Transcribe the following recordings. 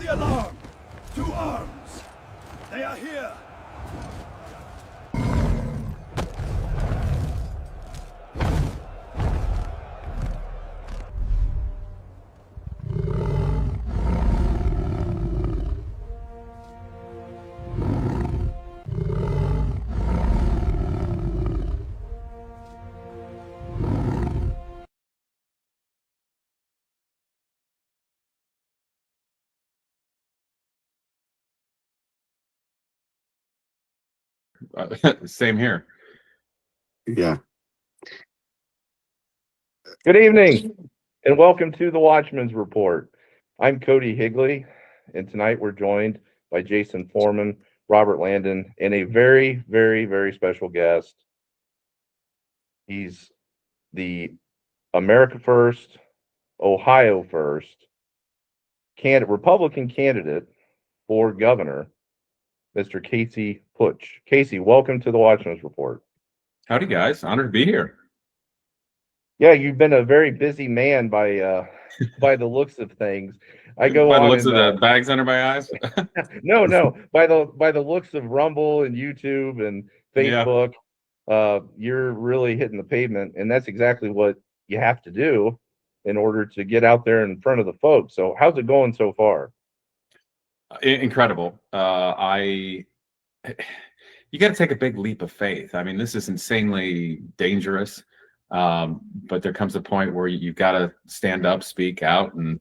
alarm! To arms! They are here! Same here. Yeah. Good evening, and welcome to the Watchmen's Report. I'm Cody Higley, and tonight we're joined by Jason Foreman, Robert Landon, and a very, very, very special guest. He's the America First, Ohio First Republican candidate for governor, Mr. Casey Putsch. Casey, welcome to the Watchmen's Report. Howdy, guys. Honored to be here. Yeah, you've been a very busy man by the looks of things. By the looks of the bags under my eyes. No. By the looks of Rumble and YouTube and Facebook, you're really hitting the pavement, and that's exactly what you have to do in order to get out there in front of the folks. So, how's it going so far? Incredible. You got to take a big leap of faith. I mean, this is insanely dangerous. But there comes a point where you've got to stand up, speak out, and,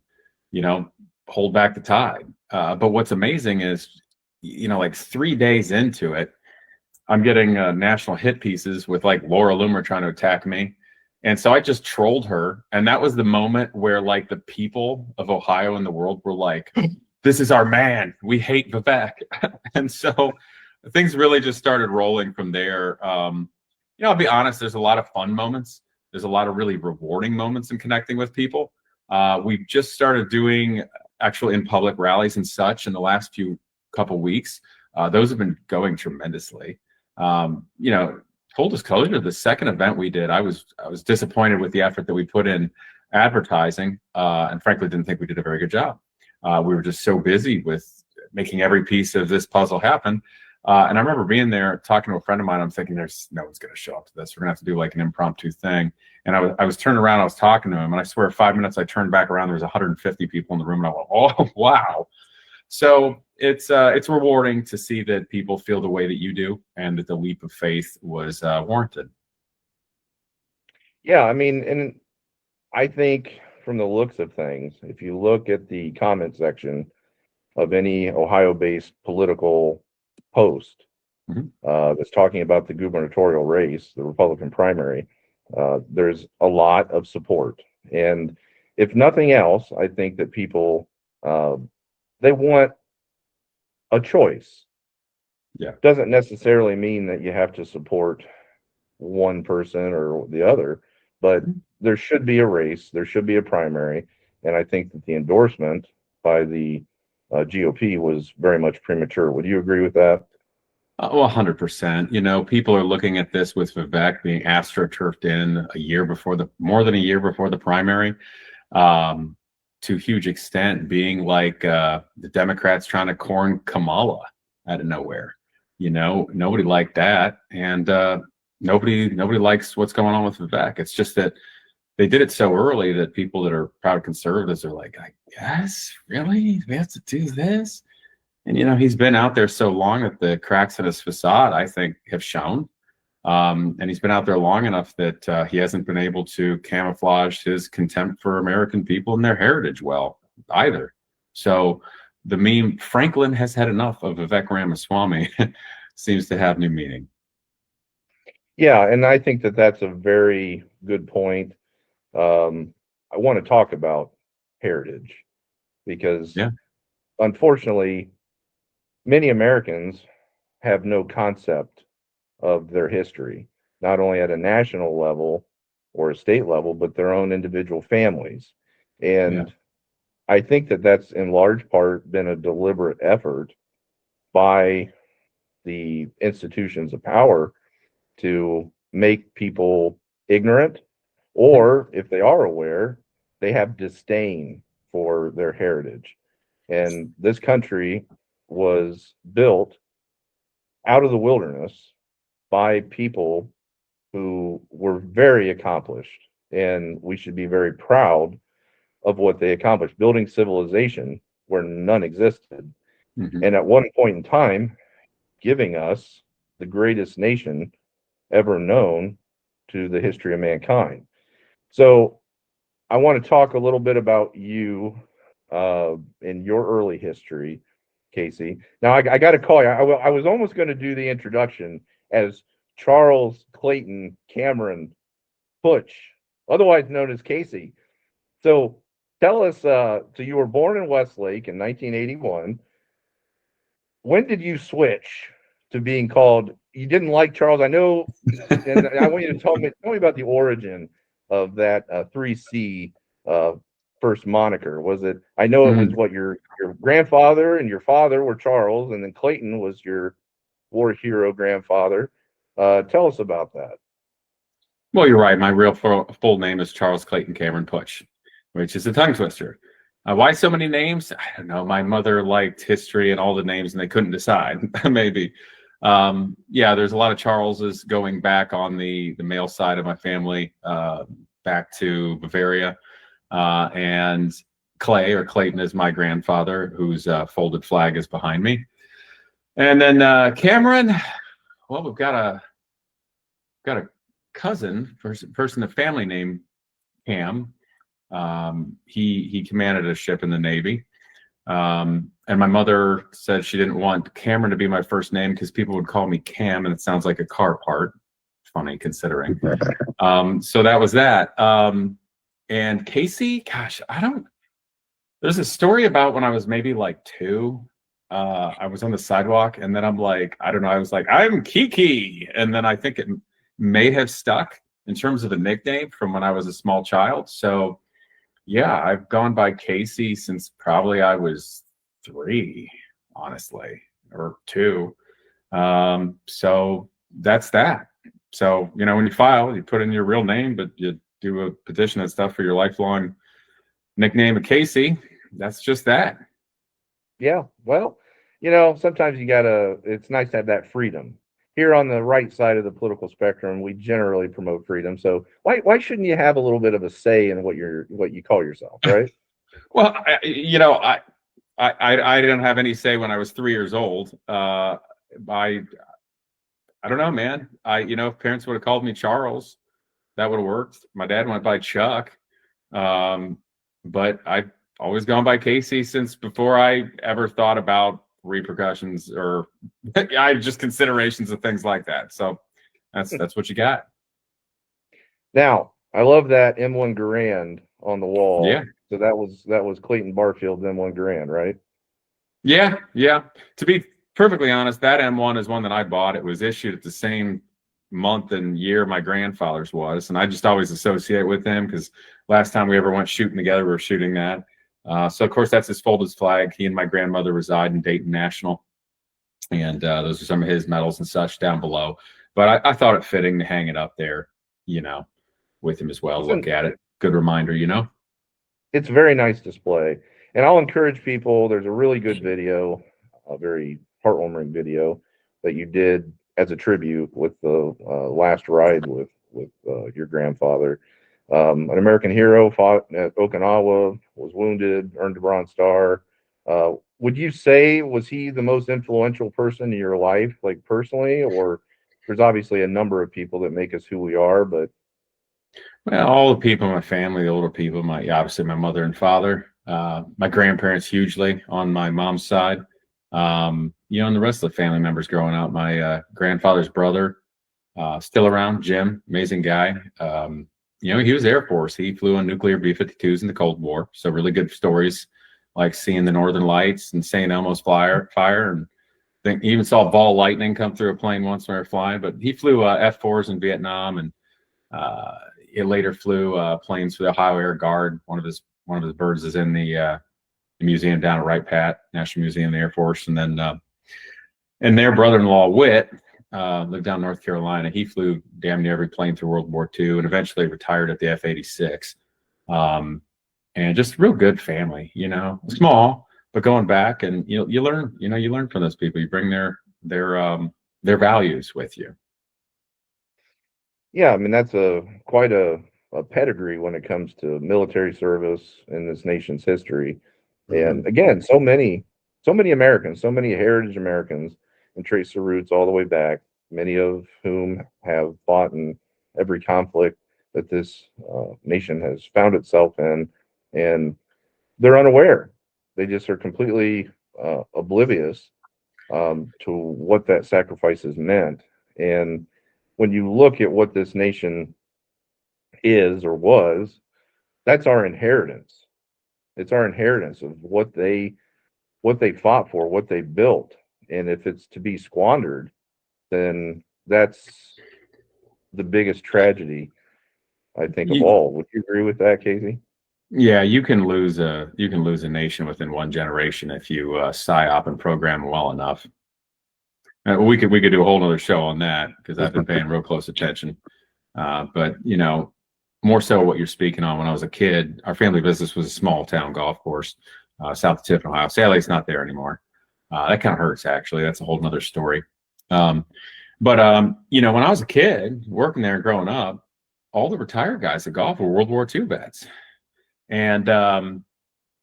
hold back the tide. But what's amazing is, like 3 days into it, I'm getting national hit pieces with like Laura Loomer trying to attack me. And so I just trolled her. And that was the moment where like the people of Ohio and the world were like, this is our man. We hate Vivek. And so things really just started rolling from there. I'll be honest, there's a lot of fun moments. There's a lot of really rewarding moments in connecting with people. We've just started doing actual in public rallies and such in the last couple weeks. Those have been going tremendously. Full disclosure, the second event we did, I was disappointed with the effort that we put in advertising, and frankly didn't think we did a very good job. We were just so busy with making every piece of this puzzle happen. And I remember being there talking to a friend of mine. I'm thinking, there's no one's going to show up to this. We're going to have to do like an impromptu thing. And I was turning around, I was talking to him, and I swear 5 minutes I turned back around, there was 150 people in the room, and I went, oh, wow. So it's rewarding to see that people feel the way that you do, and that the leap of faith was warranted. Yeah, I mean, and I think from the looks of things, if you look at the comment section of any Ohio-based political post that's talking about the gubernatorial race, the Republican primary, there's a lot of support. And if nothing else, I think that people, they want a choice. Yeah. Doesn't necessarily mean that you have to support one person or the other, but there should be a race, there should be a primary. And I think that the endorsement by the GOP was very much premature. Would you agree with that? Well, 100%. People are looking at this with Vivek being astroturfed in more than a year before the primary, to a huge extent being like the Democrats trying to corn Kamala out of nowhere. Nobody liked that, and nobody likes what's going on with Vivek. It's just that they did it so early that people that are proud conservatives are like, I guess, really? We have to do this? And, he's been out there so long that the cracks in his facade, I think, have shown. And he's been out there long enough that he hasn't been able to camouflage his contempt for American people and their heritage well either. So the meme, Franklin has had enough of Vivek Ramaswamy, seems to have new meaning. Yeah, and I think that that's a very good point. I want to talk about heritage because, unfortunately, many Americans have no concept of their history, not only at a national level or a state level, but their own individual families. And I think that that's in large part been a deliberate effort by the institutions of power to make people ignorant, or if they are aware, they have disdain for their heritage. And this country was built out of the wilderness by people who were very accomplished, and we should be very proud of what they accomplished, building civilization where none existed. Mhm. And at one point in time, giving us the greatest nation ever known to the history of mankind. So I want to talk a little bit about you in your early history, Casey. Now I got to call you. I was almost going to do the introduction as Charles Clayton Cameron Putsch, otherwise known as Casey. So tell us. So you were born in Westlake in 1981. When did you switch to being called? You didn't like Charles, I know, and I want you to tell me about the origin of that 3C first moniker. Was it? I know it was what your grandfather and your father were Charles, and then Clayton was your war hero grandfather. Tell us about that. Well, you're right. My real full name is Charles Clayton Cameron Putsch, which is a tongue twister. Why so many names? I don't know. My mother liked history and all the names, and they couldn't decide. Maybe. Yeah, there's a lot of Charleses going back on the male side of my family, back to Bavaria. And Clay, or Clayton, is my grandfather, whose folded flag is behind me. And then Cameron, well, we've got a cousin, person of family named Cam. He commanded a ship in the Navy. And my mother said she didn't want Cameron to be my first name because people would call me Cam, and it sounds like a car part. Funny considering. So that was that. And Casey, gosh, there's a story about when I was maybe like 2. I was on the sidewalk, and then I'm like, I don't know, I was like, I'm Kiki. And then I think it may have stuck in terms of a nickname from when I was a small child. So yeah, I've gone by Casey since probably I was 3, honestly, or 2. So that's that. So, when you file, you put in your real name, but you do a petition and stuff for your lifelong nickname of Casey. That's just that. Yeah. Well, sometimes it's nice to have that freedom. Here on the right side of the political spectrum, we generally promote freedom. So why shouldn't you have a little bit of a say in what you call yourself, right? Well, I didn't have any say when I was 3 years old. I don't know, man. If parents would have called me Charles, that would have worked. My dad went by Chuck, but I've always gone by Casey since before I ever thought about repercussions or just considerations of things like that. So that's what you got. Now, I love that M1 Garand on the wall. Yeah. So that was Clayton Barfield's M1 Garand, right? Yeah. To be perfectly honest, that M1 is one that I bought. It was issued at the same month and year my grandfather's was, and I just always associate with him because last time we ever went shooting together, we were shooting that. So of course that's his folded flag. He and my grandmother reside in Dayton National, and those are some of his medals and such down below. But I thought it fitting to hang it up there, with him as well. Look at it. Good reminder, It's a very nice display. And I'll encourage people, there's a really good video, a very heartwarming video that you did as a tribute with the last ride with your grandfather. An American hero, fought at Okinawa, was wounded, earned a Bronze Star. Would you say, was he the most influential person in your life, like personally? Or there's obviously a number of people that make us who we are, but well, all the people in my family, the older people, obviously my mother and father, my grandparents hugely on my mom's side. And the rest of the family members growing up, my grandfather's brother, still around, Jim, amazing guy. He was Air Force. He flew on nuclear B-52s in the Cold War. So really good stories, like seeing the Northern Lights and St. Elmo's fire. And think he even saw ball lightning come through a plane once when we were flying. But he flew F-4s in Vietnam, and he later flew planes for the Ohio Air Guard. One of his birds is in the museum down at Wright-Patt National Museum of the Air Force. And then and their brother-in-law, Whit, lived down in North Carolina. He flew damn near every plane through World War II and eventually retired at the F-86. And just real good family, small, but going back and you learn, you learn from those people. You bring their values with you. Yeah, I mean that's quite a pedigree when it comes to military service in this nation's history. And again, so many Americans, so many heritage Americans, and trace their roots all the way back. Many of whom have fought in every conflict that this nation has found itself in, and they're unaware. They just are completely oblivious to what that sacrifice has meant. And when you look at what this nation is or was, that's our inheritance. It's our inheritance of what they fought for, what they built. And if it's to be squandered, then that's the biggest tragedy, I think, of all. Would you agree with that, Casey? Yeah, you can lose a nation within one generation if you psyop and program well enough. We could do a whole nother show on that because I've been paying real close attention. But more so what you're speaking on. When I was a kid, our family business was a small town golf course south of Tiffin, Ohio. Sadly, it's not there anymore. That kind of hurts, actually. That's a whole nother story. But when I was a kid working there and growing up, all the retired guys at golf were World War II vets. And,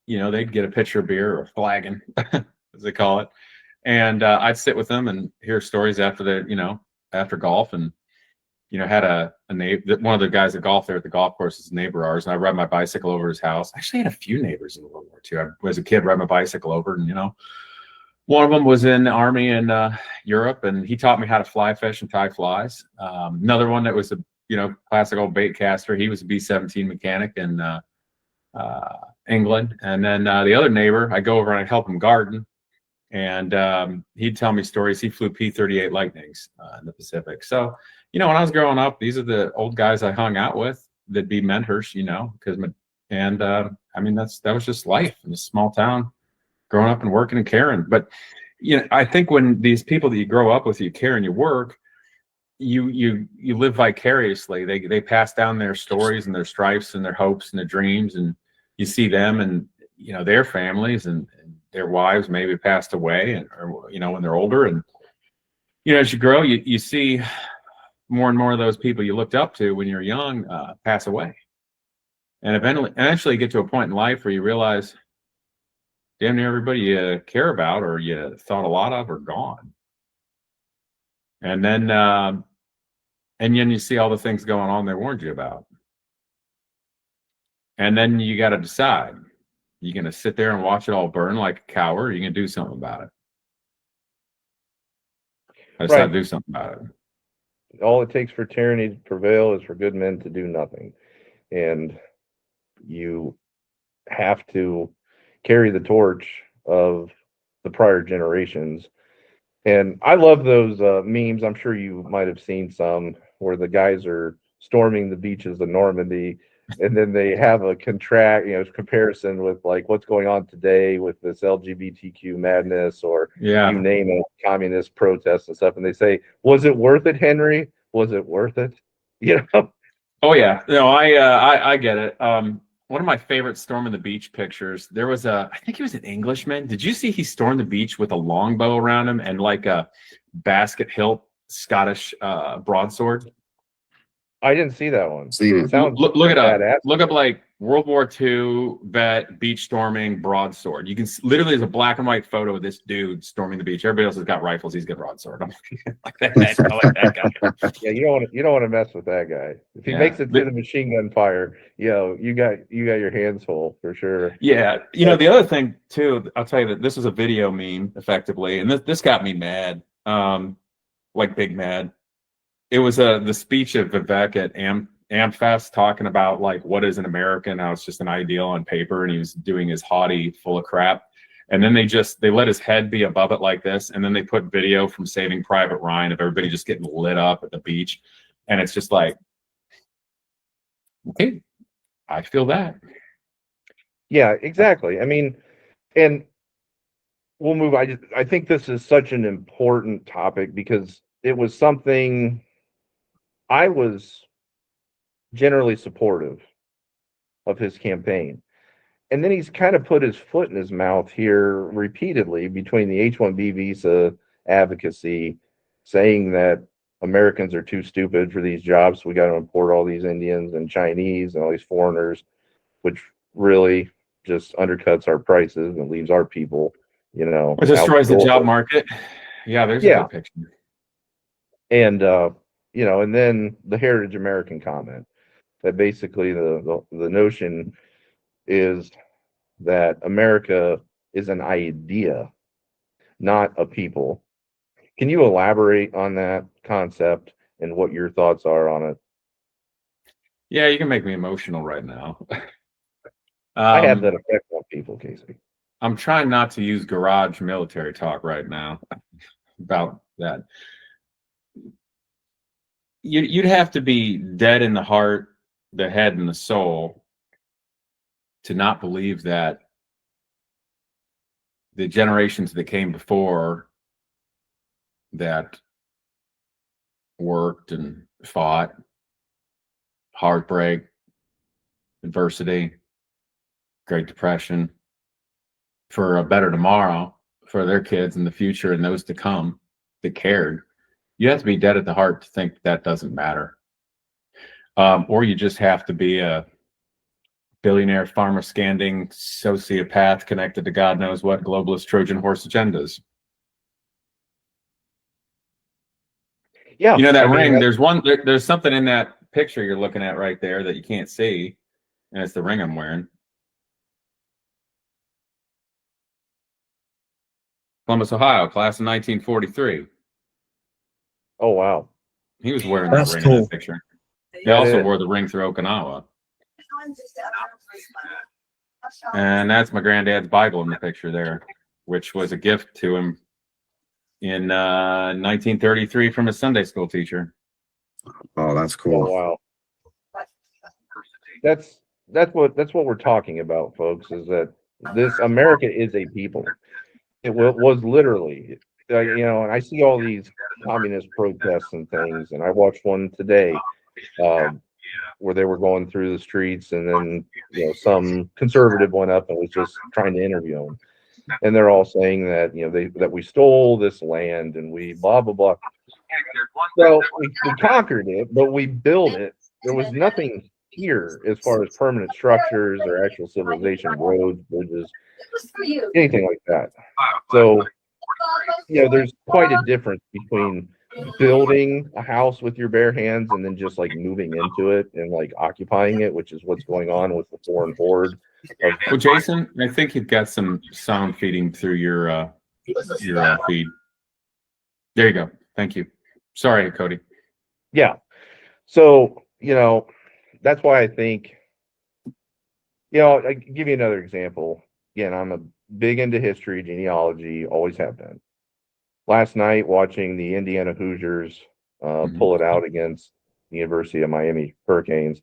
they'd get a pitcher of beer or a flagon, as they call it. And I'd sit with them and hear stories after after golf. And, had a neighbor, one of the guys that golfed there at the golf course is a neighbor of ours. And I ride my bicycle over his house. I actually had a few neighbors in World War II. I, as a kid, ride my bicycle over, and, one of them was in the Army in Europe, and he taught me how to fly fish and tie flies. Another one that was a, classic old bait caster. He was a B-17 mechanic in England. And then the other neighbor, I go over and I help him garden. And he'd tell me stories. He flew P-38 Lightnings in the Pacific. So, when I was growing up, these are the old guys I hung out with that'd be mentors, because, that was just life in a small town, growing up and working and caring. But, I think when these people that you grow up with, you care and you work, you live vicariously. They pass down their stories and their stripes and their hopes and their dreams, and you see them and, their families and their wives maybe passed away, and or when they're older, and as you grow, you see more and more of those people you looked up to when you're young pass away, and eventually you get to a point in life where you realize damn near everybody you care about or you thought a lot of are gone, and then you see all the things going on they warned you about, and then you got to decide. You going to sit there and watch it all burn like a coward, or you going to do something about it? I decided to do something about it. All it takes for tyranny to prevail is for good men to do nothing. And you have to carry the torch of the prior generations. And I love those memes. I'm sure you might have seen some where the guys are storming the beaches of Normandy, and then they have a comparison with like what's going on today with this LGBTQ madness, or you name it, communist protests and stuff, and they say, was it worth it, Henry? Was it worth it? Oh yeah, no, I get it. One of my favorite storming the beach pictures, there was I think he was an Englishman. Did you see he stormed the beach with a longbow around him and like a basket hilt Scottish broadsword? I didn't see that one. Look it up. Look up like World War II vet beach storming broadsword. You can literally, there's a black and white photo of this dude storming the beach. Everybody else has got rifles. He's got broadsword. I'm like that guy. Yeah, you don't want to mess with that guy. If he makes it to the machine gun fire, you got your hands full for sure. Yeah, the other thing too, I'll tell you that this was a video meme effectively, and this got me mad, like big mad. It was the speech of Vivek at AmFest talking about like what is an American, how it's just an ideal on paper, and he was doing his haughty full of crap. And then they let his head be above it like this, and then they put video from Saving Private Ryan of everybody just getting lit up at the beach, and it's just like, okay, I feel that. Yeah, exactly. I mean, and we'll move. I think this is such an important topic because it was something I was generally supportive of his campaign. And then he's kind of put his foot in his mouth here repeatedly between the H-1B visa advocacy, saying that Americans are too stupid for these jobs. So we got to import all these Indians and Chinese and all these foreigners, which really just undercuts our prices and leaves our people, you know, It destroys the out job market. Yeah, there's a Yeah. good picture. And you know, and then the Heritage American comment that basically the notion is that America is an idea, not a people. Can you elaborate on that concept and what your thoughts are on it? Yeah, you can make me emotional right now. I have that effect on people, Casey. I'm trying not to use garage military talk right now about that. You'd have to be dead in the heart, the head, and the soul to not believe that the generations that came before that worked and fought, heartbreak, adversity, Great Depression, for a better tomorrow for their kids in the future and those to come that cared. You have to be dead at the heart to think that doesn't matter. Or you just have to be a billionaire farmer scanding sociopath connected to God knows what globalist Trojan horse agendas. Yeah. You know that ring, there's something in that picture you're looking at right there that you can't see, and it's the ring I'm wearing. Columbus, Ohio, class of 1943. Oh, wow. He was wearing that ring in that picture. He also wore the ring through Okinawa. And that's my granddad's Bible in the picture there, which was a gift to him in 1933 from his Sunday school teacher. Oh, that's cool. Oh, wow. That's what we're talking about, folks, is that this America is a people. It was literally, you know, and I see all these communist protests and things, and I watched one today where they were going through the streets, and then, you know, some conservative went up and was just trying to interview them, and they're all saying that, you know, that we stole this land and we blah blah blah. So we conquered it, but we built it. There was nothing here as far as permanent structures or actual civilization, roads, bridges, anything like that. So, you know, there's quite a difference between building a house with your bare hands and then just like moving into it and like occupying it, which is what's going on with the foreign horde. Well, Jason, I think you've got some sound feeding through your feed. There you go. Thank you. Sorry, Cody. Yeah. So, you know, that's why I think, you know, I give you another example. Again, I'm a big into history, genealogy, always have been. Last night, watching the Indiana Hoosiers pull it out against the University of Miami Hurricanes,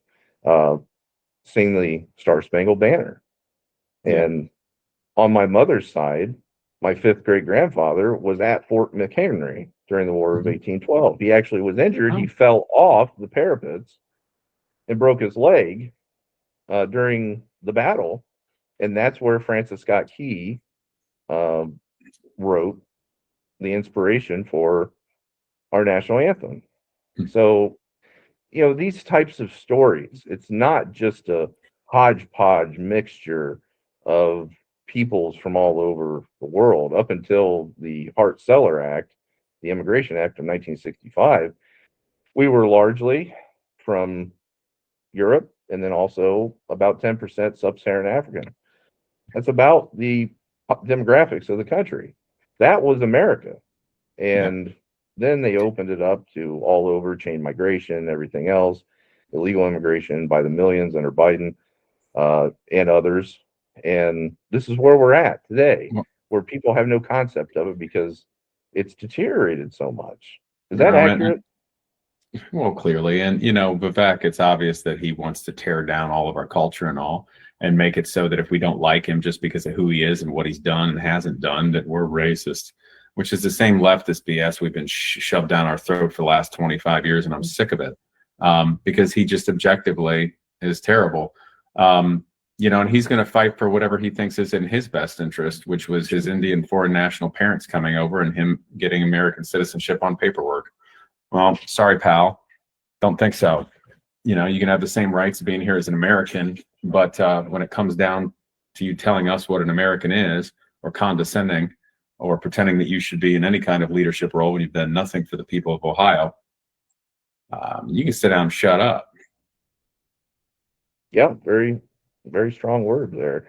sing the Star Spangled Banner. And on my mother's side, my fifth great grandfather was at Fort McHenry during the War of 1812. He actually was injured. He fell off the parapets and broke his leg during the battle. And that's where Francis Scott Key wrote the inspiration for our national anthem. So, you know, these types of stories, it's not just a hodgepodge mixture of peoples from all over the world. Up until the Hart-Celler Act, the Immigration Act of 1965, we were largely from Europe, and then also about 10% sub-Saharan African. That's about the demographics of the country. That was America. And then they opened it up to all over, chain migration, everything else, illegal immigration by the millions under Biden and others. And this is where we're at today, where people have no concept of it because it's deteriorated so much. Is that accurate? Well, clearly. And, you know, Vivek, it's obvious that he wants to tear down all of our culture and all, and make it so that if we don't like him just because of who he is and what he's done and hasn't done, that we're racist, which is the same leftist BS we've been shoved down our throat for the last 25 years. And I'm sick of it because he just objectively is terrible. You and he's going to fight for whatever he thinks is in his best interest, which was his Indian foreign national parents coming over and him getting American citizenship on paperwork. Well, sorry, pal. Don't think so. You can have the same rights of being here as an American, but when it comes down to you telling us what an American is, or condescending, or pretending that you should be in any kind of leadership role when you've done nothing for the people of Ohio, you can sit down and shut up. Yeah, very, very strong word there.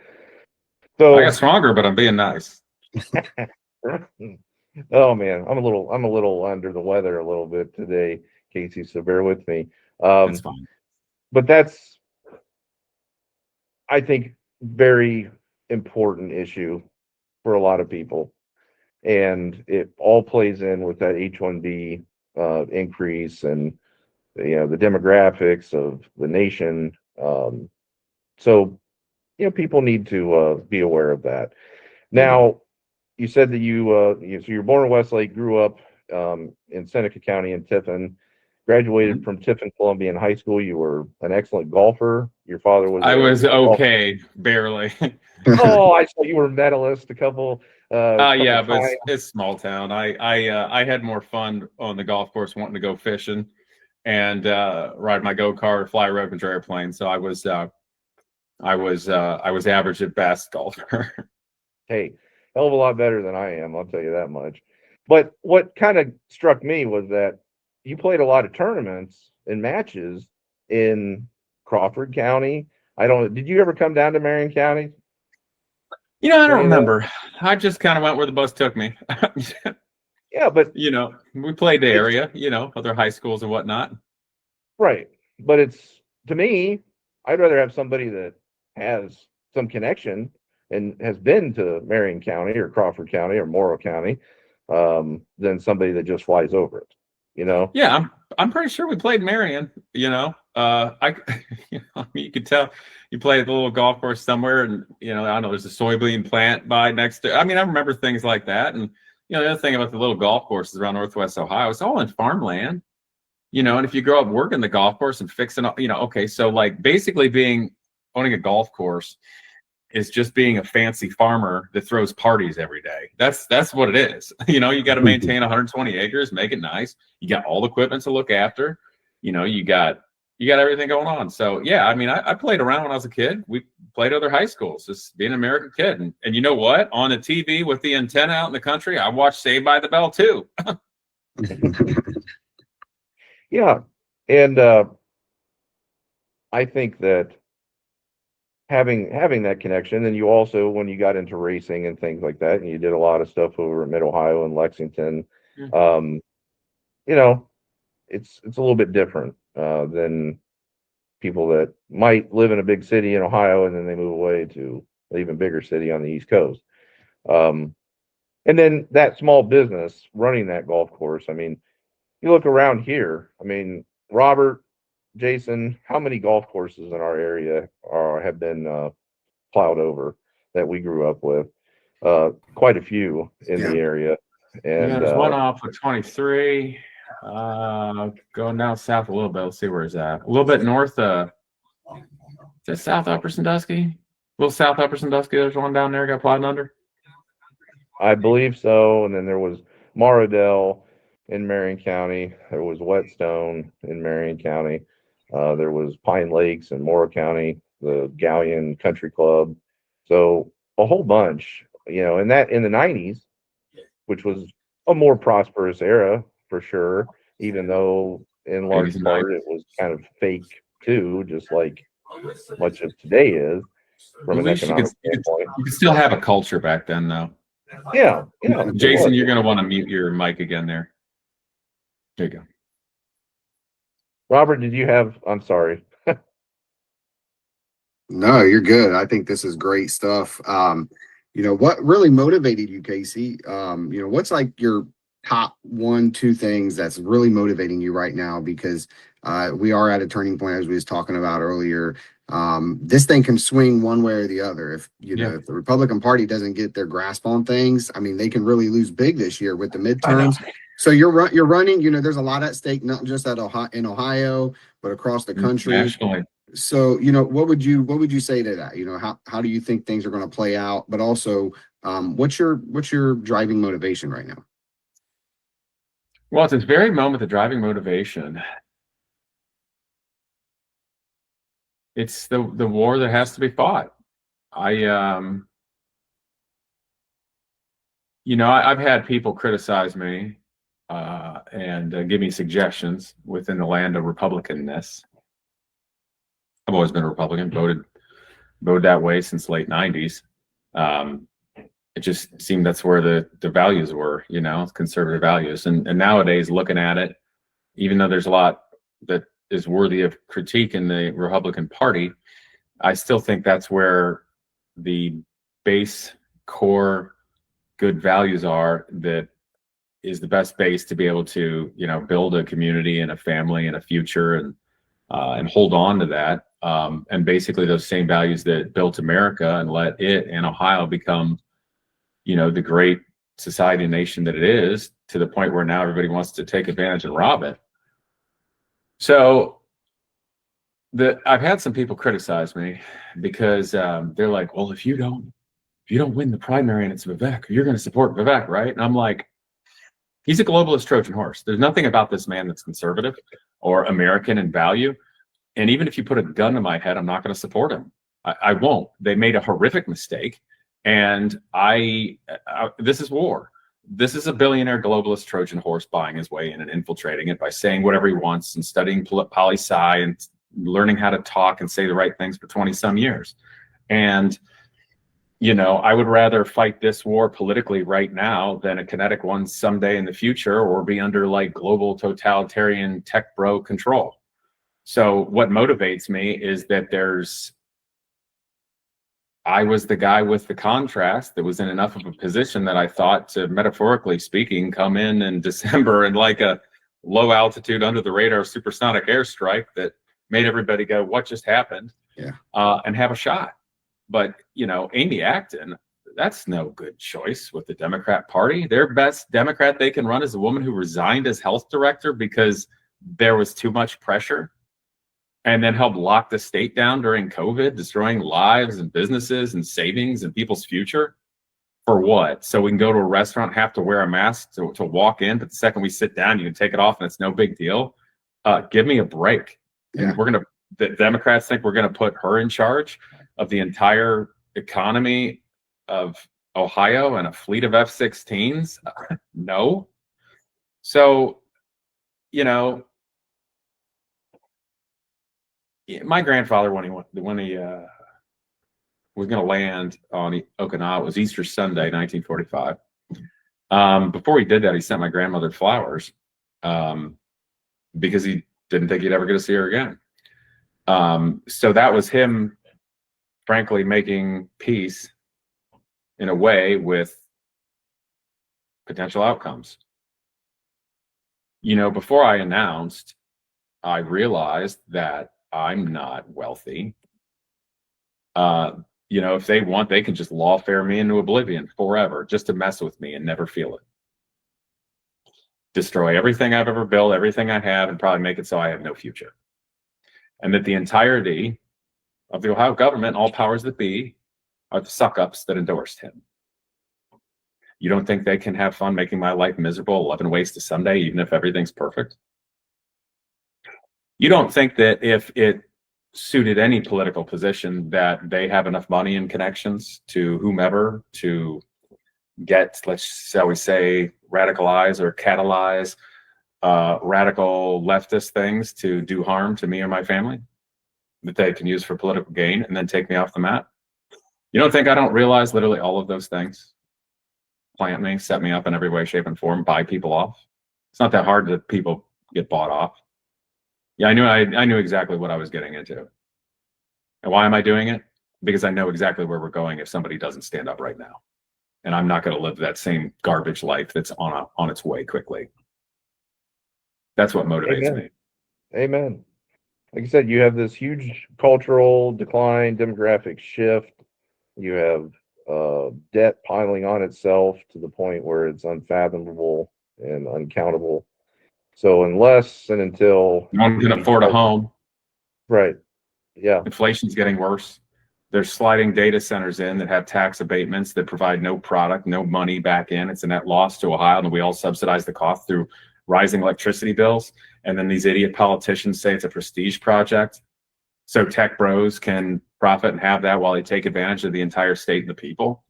So I got stronger, but I'm being nice. Oh man, I'm a little under the weather a little bit today, Casey. So bear with me. That's fine. But that's, I think, very important issue for a lot of people, and it all plays in with that H-1B increase and the demographics of the nation. So people need to be aware of that. Now, you said that so you're born in Westlake, grew up in Seneca County in Tiffin, graduated from Tiffin Columbian High School. You were an excellent golfer. Your father was. I was okay, barely. Oh, I saw you were a medalist a couple. Yeah, but it's small town. I had more fun on the golf course wanting to go fishing and ride my go-kart, fly a rope and airplane. So I was average at best golfer. Hey, hell of a lot better than I am, I'll tell you that much. But what kind of struck me was that you played a lot of tournaments and matches in Crawford County. Did you ever come down to Marion County? I don't remember. I just kind of went where the bus took me. Yeah, but we played the area, other high schools and whatnot. Right. But to me, I'd rather have somebody that has some connection and has been to Marion County or Crawford County or Morrow County than somebody that just flies over it. Yeah, I'm pretty sure we played Marion. You could tell you played at the little golf course somewhere, and I don't know, there's a soybean plant by next to. I mean, I remember things like that, and the other thing about the little golf courses around Northwest Ohio, it's all in farmland. And if you grow up working the golf course and fixing up, okay, so like basically owning a golf course is just being a fancy farmer that throws parties every day. That's what it is. You got to maintain 120 acres, make it nice. You got all the equipment to look after. You got everything going on. So yeah, I mean, I played around when I was a kid. We played other high schools, just being an American kid. And you know what? On the TV with the antenna out in the country, I watched Saved by the Bell too. Yeah, and I think that having that connection, and you also, when you got into racing and things like that, and you did a lot of stuff over at Mid Ohio and Lexington, it's a little bit different than people that might live in a big city in Ohio and then they move away to an even bigger city on the East Coast. And then that small business running that golf course, I mean, you look around here, I mean, Robert, Jason, how many golf courses in our area have been plowed over that we grew up with? Quite a few in the area. And there's one off of 23. Going down south a little bit. Let's see where it's at. A little bit north. Is that South Upper Sandusky? A little South Upper Sandusky. There's one down there got plowed under. I believe so. And then there was Maradell in Marion County. There was Whetstone in Marion County. There was Pine Lakes in Morrow County, the Galleon Country Club. So a whole bunch, in the 90s, which was a more prosperous era for sure, even though in large part it was kind of fake too, just like much of today is from an economic standpoint. You could still have a culture back then, though. Yeah. Jason, you're going to want to mute your mic again there. There you go. Robert, I'm sorry. No, you're good. I think this is great stuff. What really motivated you, Casey? What's like your top 1-2 things that's really motivating you right now? Because we are at a turning point, as we was talking about earlier. This thing can swing one way or the other. If if the Republican Party doesn't get their grasp on things, I mean, they can really lose big this year with the midterms. So you're running. There's a lot at stake, not just in Ohio, but across the country. Nationally. So, what would you say to that? How do you think things are going to play out? But also, what's your driving motivation right now? Well, at this very moment, the driving motivation, it's the war that has to be fought. I've had people criticize me and give me suggestions within the land of Republicanness. I've always been a Republican, voted that way since late '90s. It just seemed that's where the values were, conservative values. And nowadays, looking at it, even though there's a lot that is worthy of critique in the Republican Party, I still think that's where the base core good values are, that is the best base to be able to, build a community and a family and a future and hold on to that. And basically those same values that built America and let it and Ohio become, the great society and nation that it is, to the point where now everybody wants to take advantage and rob it. So I've had some people criticize me because they're like, well, if you don't win the primary and it's Vivek, you're going to support Vivek, right? And I'm like, he's a globalist Trojan horse. There's nothing about this man that's conservative or American in value. And even if you put a gun to my head, I'm not going to support him. I won't. They made a horrific mistake. And this is war. This is a billionaire globalist Trojan horse buying his way in and infiltrating it by saying whatever he wants and studying poli-sci and learning how to talk and say the right things for 20 some years. And, I would rather fight this war politically right now than a kinetic one someday in the future, or be under like global totalitarian tech bro control. So what motivates me is that I was the guy with the contrast that was in enough of a position that I thought to, metaphorically speaking, come in December and like a low altitude under the radar supersonic airstrike that made everybody go, what just happened? Yeah. And have a shot. But, Amy Acton, that's no good choice with the Democrat Party. Their best Democrat they can run is a woman who resigned as health director because there was too much pressure, and then helped lock the state down during COVID, destroying lives and businesses and savings and people's future. For what? So we can go to a restaurant, have to wear a mask to walk in, but the second we sit down, you can take it off and it's no big deal. Give me a break. Yeah. And the Democrats think we're going to put her in charge of the entire economy of Ohio and a fleet of F-16s. No. So, my grandfather, when he was going to land on Okinawa, it was Easter Sunday, 1945. Before he did that, he sent my grandmother flowers because he didn't think he'd ever get to see her again. So that was him, frankly, making peace in a way with potential outcomes. Before I announced, I realized that I'm not wealthy. If they want, they can just lawfare me into oblivion forever just to mess with me and never feel it. Destroy everything I've ever built, everything I have, and probably make it so I have no future. And that the entirety of the Ohio government, all powers that be, are the suck-ups that endorsed him. You don't think they can have fun making my life miserable 11 ways to Sunday, even if everything's perfect? You don't think that if it suited any political position that they have enough money and connections to whomever to get, shall we say, radicalize or catalyze radical leftist things to do harm to me or my family that they can use for political gain and then take me off the map? You don't think I don't realize literally all of those things plant me, set me up in every way, shape, and form, buy people off? It's not that hard that people get bought off. Yeah, I knew exactly what I was getting into. And why am I doing it? Because I know exactly where we're going if somebody doesn't stand up right now. And I'm not going to live that same garbage life that's on its way quickly. That's what motivates me. Amen. Like I said, you have this huge cultural decline, demographic shift. You have debt piling on itself to the point where it's unfathomable and uncountable. So unless and until no one can afford a home, right? Yeah. Inflation's getting worse. There's sliding data centers in that have tax abatements that provide no product, no money back in. It's a net loss to Ohio, and we all subsidize the cost through rising electricity bills. And then these idiot politicians say it's a prestige project, so tech bros can profit and have that while they take advantage of the entire state and the people.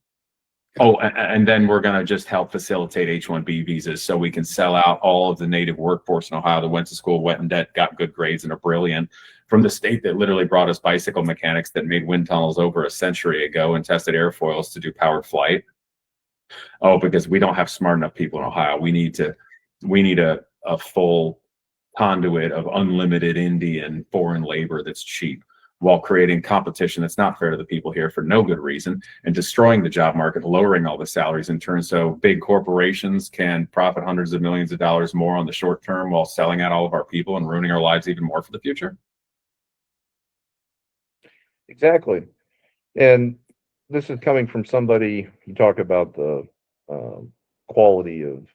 Oh, and then we're going to just help facilitate H-1B visas so we can sell out all of the native workforce in Ohio that went to school, went in debt, got good grades, and are brilliant, from the state that literally brought us bicycle mechanics that made wind tunnels over a century ago and tested airfoils to do powered flight. Oh, because we don't have smart enough people in Ohio. We need a full conduit of unlimited Indian foreign labor that's cheap, while creating competition that's not fair to the people here for no good reason, and destroying the job market, lowering all the salaries in turn so big corporations can profit hundreds of millions of dollars more on the short term while selling out all of our people and ruining our lives even more for the future. Exactly. And this is coming from somebody, you talk about the quality of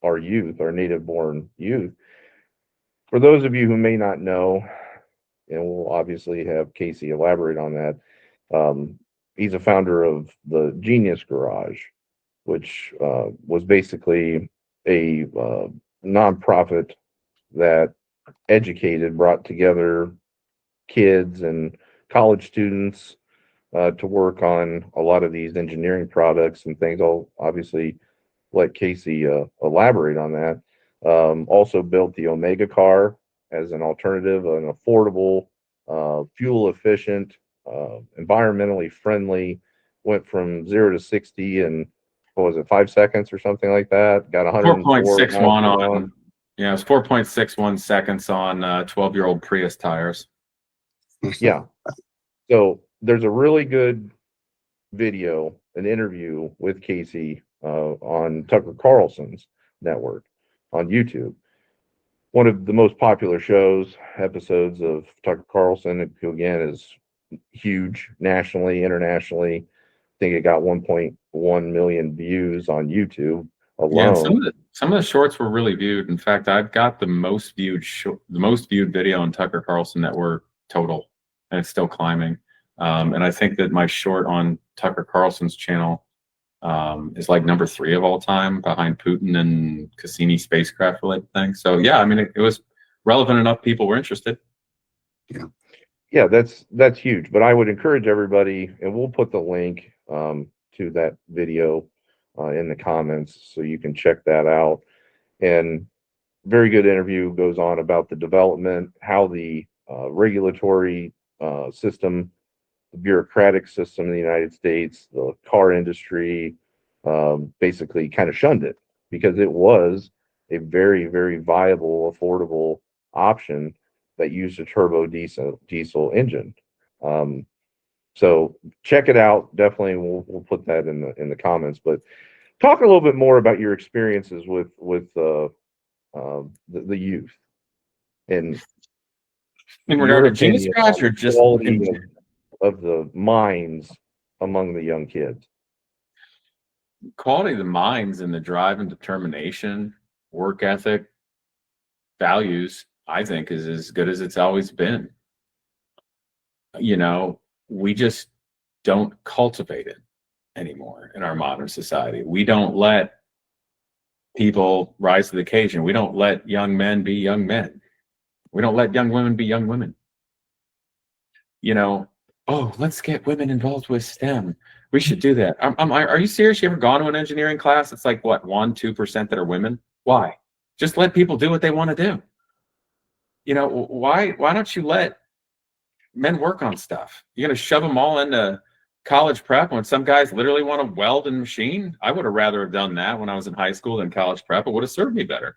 our youth, our native born youth. For those of you who may not know, and we'll obviously have Casey elaborate on that, he's a founder of the Genius Garage, which was basically a nonprofit that brought together kids and college students to work on a lot of these engineering products and things. I'll obviously let Casey elaborate on that. Also built the Omega car as an alternative, an affordable, fuel efficient, environmentally friendly, went from 0 to 60 in, what was it, 5 seconds or something like that? Got 4.61 on, yeah, it was 4.61 seconds on 12-year-old Prius tires. Yeah. So there's a really good video, an interview with Casey on Tucker Carlson's network on YouTube. One of the most popular episodes of Tucker Carlson, who again is huge nationally, internationally. I think it got 1.1 million views on YouTube alone. Yeah, some of the shorts were really viewed. In fact, I've got the most viewed video on Tucker Carlson Network total, and it's still climbing. And I think that my short on Tucker Carlson's channel is like number 3 of all time, behind Putin and Cassini spacecraft related things. So yeah, I mean, it was relevant enough. People were interested. Yeah, that's huge. But I would encourage everybody, and we'll put the link to that video in the comments so you can check that out. And very good interview, goes on about the development, how the regulatory system, the bureaucratic system in the United States, the car industry, basically kind of shunned it because it was a very, very viable, affordable option that used a turbo diesel engine. So check it out. Definitely, we'll put that in the comments. But talk a little bit more about your experiences with the youth and in regard to Genius Garage, or just quality of the minds among the young kids. Quality of the minds and the drive and determination, work ethic, values, I think is as good as it's always been. You know, we just don't cultivate it anymore in our modern society. We don't let people rise to the occasion. We don't let young men be young men. We don't let young women be young women. You know, oh, let's get women involved with STEM. We should do that. Are you serious? You ever gone to an engineering class? It's like, what, 1-2% that are women? Why? Just let people do what they want to do. You know, why don't you let men work on stuff? You're going to shove them all into college prep when some guys literally want to weld and machine? I would have rather have done that when I was in high school than college prep. It would have served me better.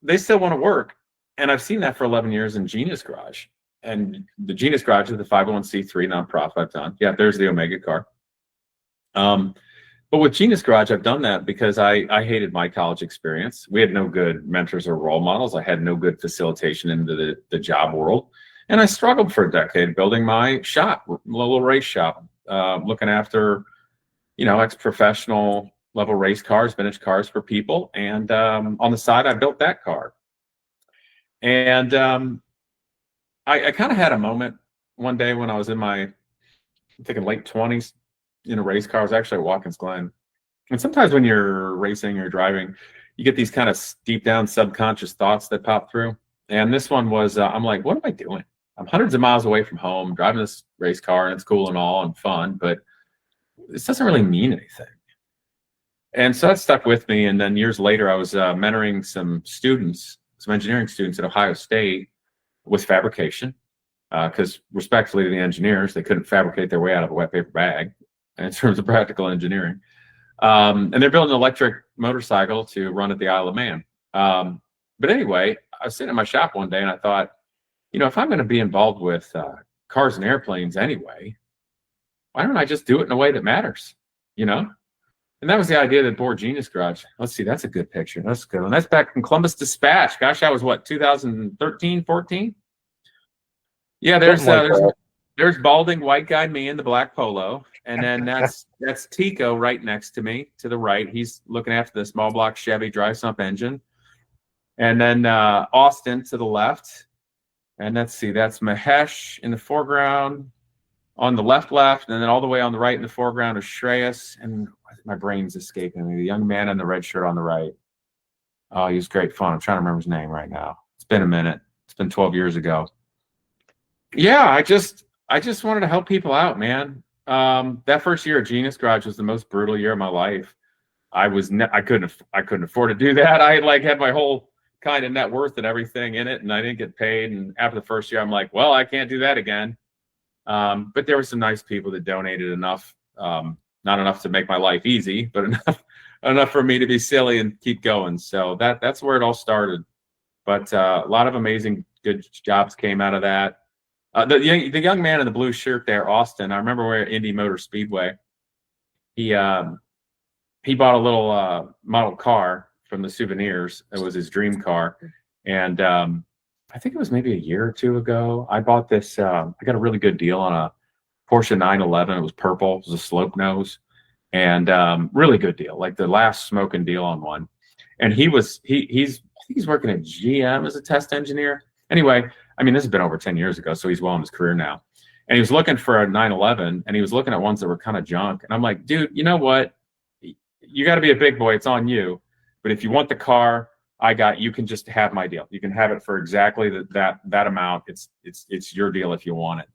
They still want to work. And I've seen that for 11 years in Genius Garage. And the Genius Garage is the 501c3 nonprofit I've done. Yeah, there's the Omega car. But with Genius Garage, I've done that because I hated my college experience. We had no good mentors or role models. I had no good facilitation into the job world. And I struggled for a decade building my shop, little race shop, looking after, you know, ex-professional level race cars, vintage cars for people. And on the side, I built that car. And I kind of had a moment one day when I was in my, I'm thinking late 20s in a race car. I was actually at Watkins Glen. And sometimes when you're racing or driving, you get these kind of deep down subconscious thoughts that pop through. And this one was, I'm like, what am I doing? I'm hundreds of miles away from home, driving this race car, and it's cool and all and fun, but this doesn't really mean anything. And so that stuck with me. And then years later, I was mentoring some students, some engineering students at Ohio State with fabrication, because respectfully to the engineers, they couldn't fabricate their way out of a wet paper bag in terms of practical engineering. And they're building an electric motorcycle to run at the Isle of Man. But anyway, I was sitting in my shop one day and I thought, if I'm going to be involved with cars and airplanes anyway, why don't I just do it in a way that matters, And that was the idea that Board Genius Garage. Let's see, that's a good picture. That's a good one. That's back from Columbus Dispatch. Gosh, that was what, 2013, 14? Yeah, there's balding white guy me in the black polo, and then that's Tico right next to me to the right. He's looking after the small block Chevy dry sump engine, and then Austin to the left, and let's see, that's Mahesh in the foreground on the left, and then all the way on the right in the foreground is Shreyas, and my brain's escaping me. The young man in the red shirt on the right. Oh, he was great fun. I'm trying to remember his name right now. It's been a minute. It's been 12 years ago. Yeah, I just wanted to help people out, man. That first year at Genius Garage was the most brutal year of my life. I couldn't afford to do that. I had my whole kind of net worth and everything in it, and I didn't get paid. And after the first year, I'm like, well, I can't do that again. But there were some nice people that donated enough, not enough to make my life easy, but enough for me to be silly and keep going. So that's where it all started. But a lot of amazing good jobs came out of that. The young man in the blue shirt there, Austin, I remember we're at Indy Motor Speedway. He bought a little model car from the souvenirs. It was his dream car. And I think it was maybe a year or two ago, I bought this. I got a really good deal on a Porsche 911. It was purple. It was a slope nose. And really good deal, like the last smoking deal on one. And he's I think he's working at GM as a test engineer. Anyway, I mean, this has been over 10 years ago, so he's well in his career now. And he was looking for a 911, and he was looking at ones that were kind of junk. And I'm like, dude, you know what? You got to be a big boy. It's on you. But if you want the car, you can just have my deal. You can have it for exactly that amount. It's your deal if you want it.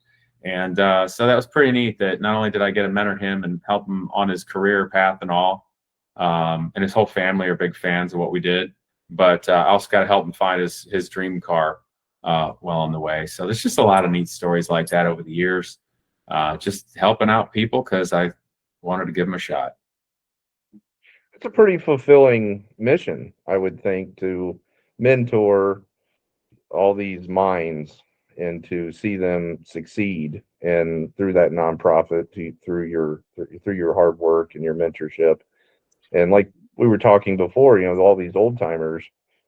And so that was pretty neat that not only did I get to mentor him and help him on his career path and all, and his whole family are big fans of what we did, but I also got to help him find his dream car well on the way. So there's just a lot of neat stories like that over the years, just helping out people because I wanted to give them a shot. It's a pretty fulfilling mission, I would think, to mentor all these minds and to see them succeed, and through that nonprofit, through your hard work and your mentorship. And like we were talking before, all these old timers,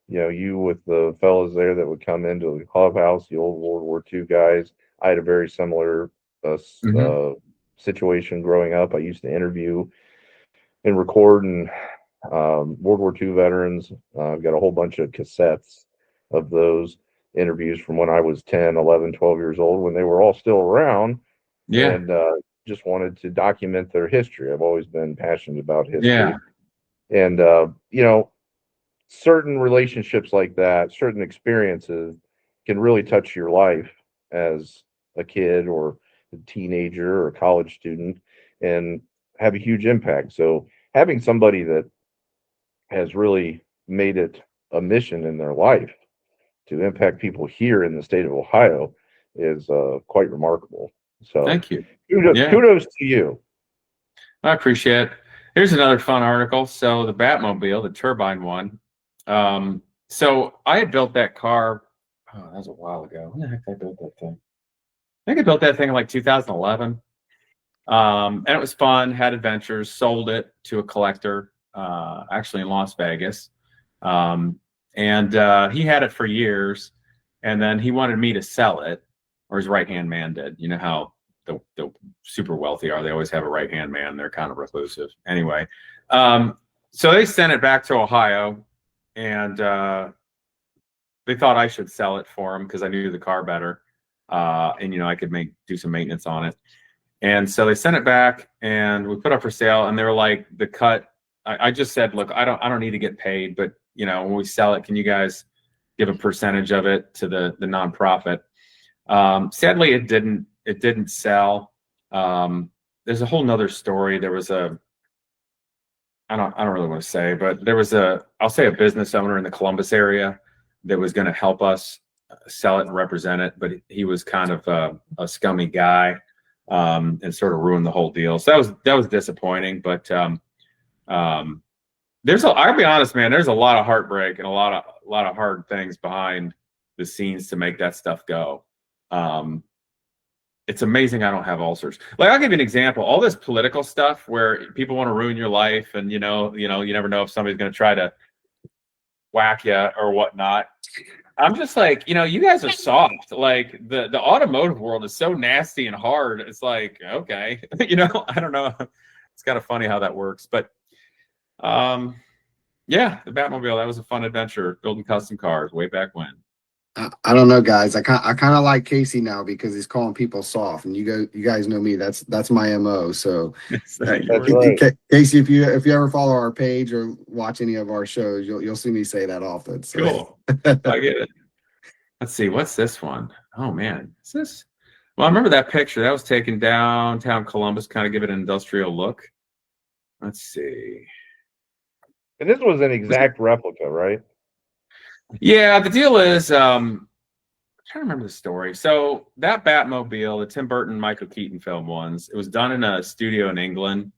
you with the fellas there that would come into the clubhouse, the old World War II guys. I had a very similar situation growing up. I used to interview and record and World War II veterans. I've got a whole bunch of cassettes of those interviews from when I was 10, 11, 12 years old, when they were all still around. Yeah. And just wanted to document their history. I've always been passionate about history. Yeah. And, certain relationships like that, certain experiences can really touch your life as a kid or a teenager or a college student and have a huge impact. So having somebody that has really made it a mission in their life to impact people here in the state of Ohio is quite remarkable. So thank you. Kudos to you. I appreciate it. Here's another fun article. So the Batmobile, the turbine one. So I had built that car. Oh, that was a while ago. When the heck did I build that thing? I think I built that thing in like 2011. And it was fun, had adventures, sold it to a collector, actually in Las Vegas. And he had it for years, and then he wanted me to sell it, or his right-hand man did. You know how the super wealthy are. They always have a right-hand man. They're kind of reclusive. Anyway, so they sent it back to Ohio, and they thought I should sell it for him because I knew the car better. and I could do some maintenance on it. And so they sent it back, and we put up for sale, and they were like, the cut. I just said, look, I don't need to get paid, but when we sell it, can you guys give a percentage of it to the nonprofit? Sadly, it didn't sell. There's a whole nother story. There was I don't really want to say, but there was I'll say a business owner in the Columbus area that was going to help us sell it and represent it, but he was kind of a scummy guy, and sort of ruined the whole deal. So that was disappointing. But I'll be honest, man, there's a lot of heartbreak and a lot of hard things behind the scenes to make that stuff go. It's amazing I don't have ulcers. Like, I'll give you an example. All this political stuff where people want to ruin your life, and you never know if somebody's going to try to whack you or whatnot. I'm just like, you guys are soft. Like, the automotive world is so nasty and hard. It's like, okay, I don't know. It's kind of funny how that works, but yeah, the Batmobile, that was a fun adventure building custom cars way back when. I don't know, guys. I kind of like Casey now because he's calling people soft, and you guys know me. That's my MO. So that's right. Casey, if you ever follow our page or watch any of our shows, you'll see me say that often. So. Cool. I get it. Let's see, what's this one? Oh man, is this? Well, I remember that picture that was taken downtown Columbus, kind of give it an industrial look. Let's see. And this was an exact replica, right? Yeah, the deal is, I'm trying to remember the story. So that Batmobile, the Tim Burton, Michael Keaton film it was done in a studio in England.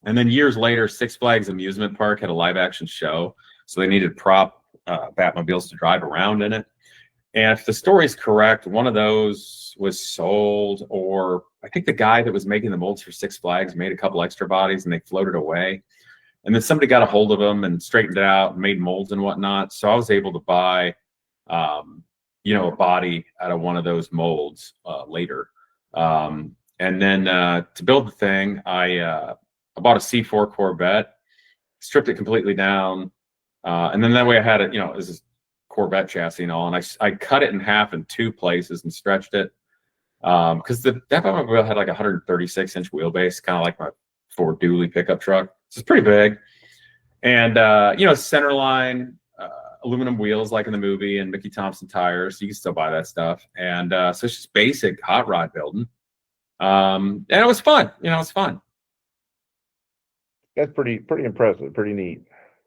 And then years later, Six Flags Amusement Park had a live action show. So they needed prop Batmobiles to drive around in it. And if the story's correct, one of those was sold, or I think the guy that was making the molds for Six Flags made a couple extra bodies and they floated away. And then somebody got a hold of them and straightened it out and made molds and whatnot. So I was able to buy, a body out of one of those molds later. And then to build the thing, I bought a C4 Corvette, stripped it completely down. And then that way I had it, as a Corvette chassis and all. And I cut it in half in two places and stretched it. Because that Batmobile had like a 136-inch wheelbase, kind of like my Ford Dually pickup truck. So it's pretty big. And, centerline, aluminum wheels like in the movie, and Mickey Thompson tires. You can still buy that stuff. And so it's just basic hot rod building. And it was fun. It's fun. That's pretty impressive, pretty neat.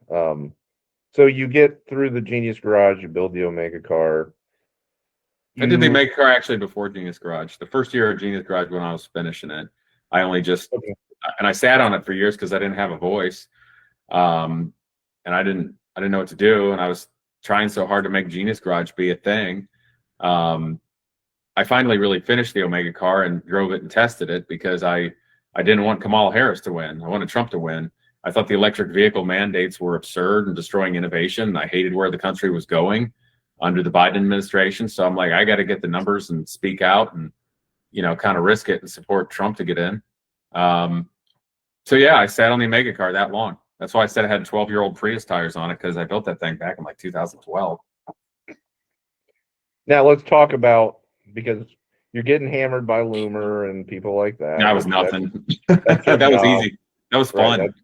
So you get through the Genius Garage, you build the Omega car. I did the Omega car actually before Genius Garage. The first year of Genius Garage, when I was finishing it, I only just and I sat on it for years because I didn't have a voice, and I didn't know what to do, and I was trying so hard to make Genius Garage be a thing. I finally really finished the Omega car and drove it and tested it because I didn't want Kamala Harris to win. I wanted Trump to win. I thought the electric vehicle mandates were absurd and destroying innovation. And I hated where the country was going under the Biden administration. So I'm like, I got to get the numbers and speak out and, kind of risk it and support Trump to get in. So yeah, I sat on the Omega car that long. That's why I said I had 12-year-old Prius tires on it, because I built that thing back in like 2012. Now let's talk about, because you're getting hammered by Loomer and people like that. That was nothing. That was easy. That was fun.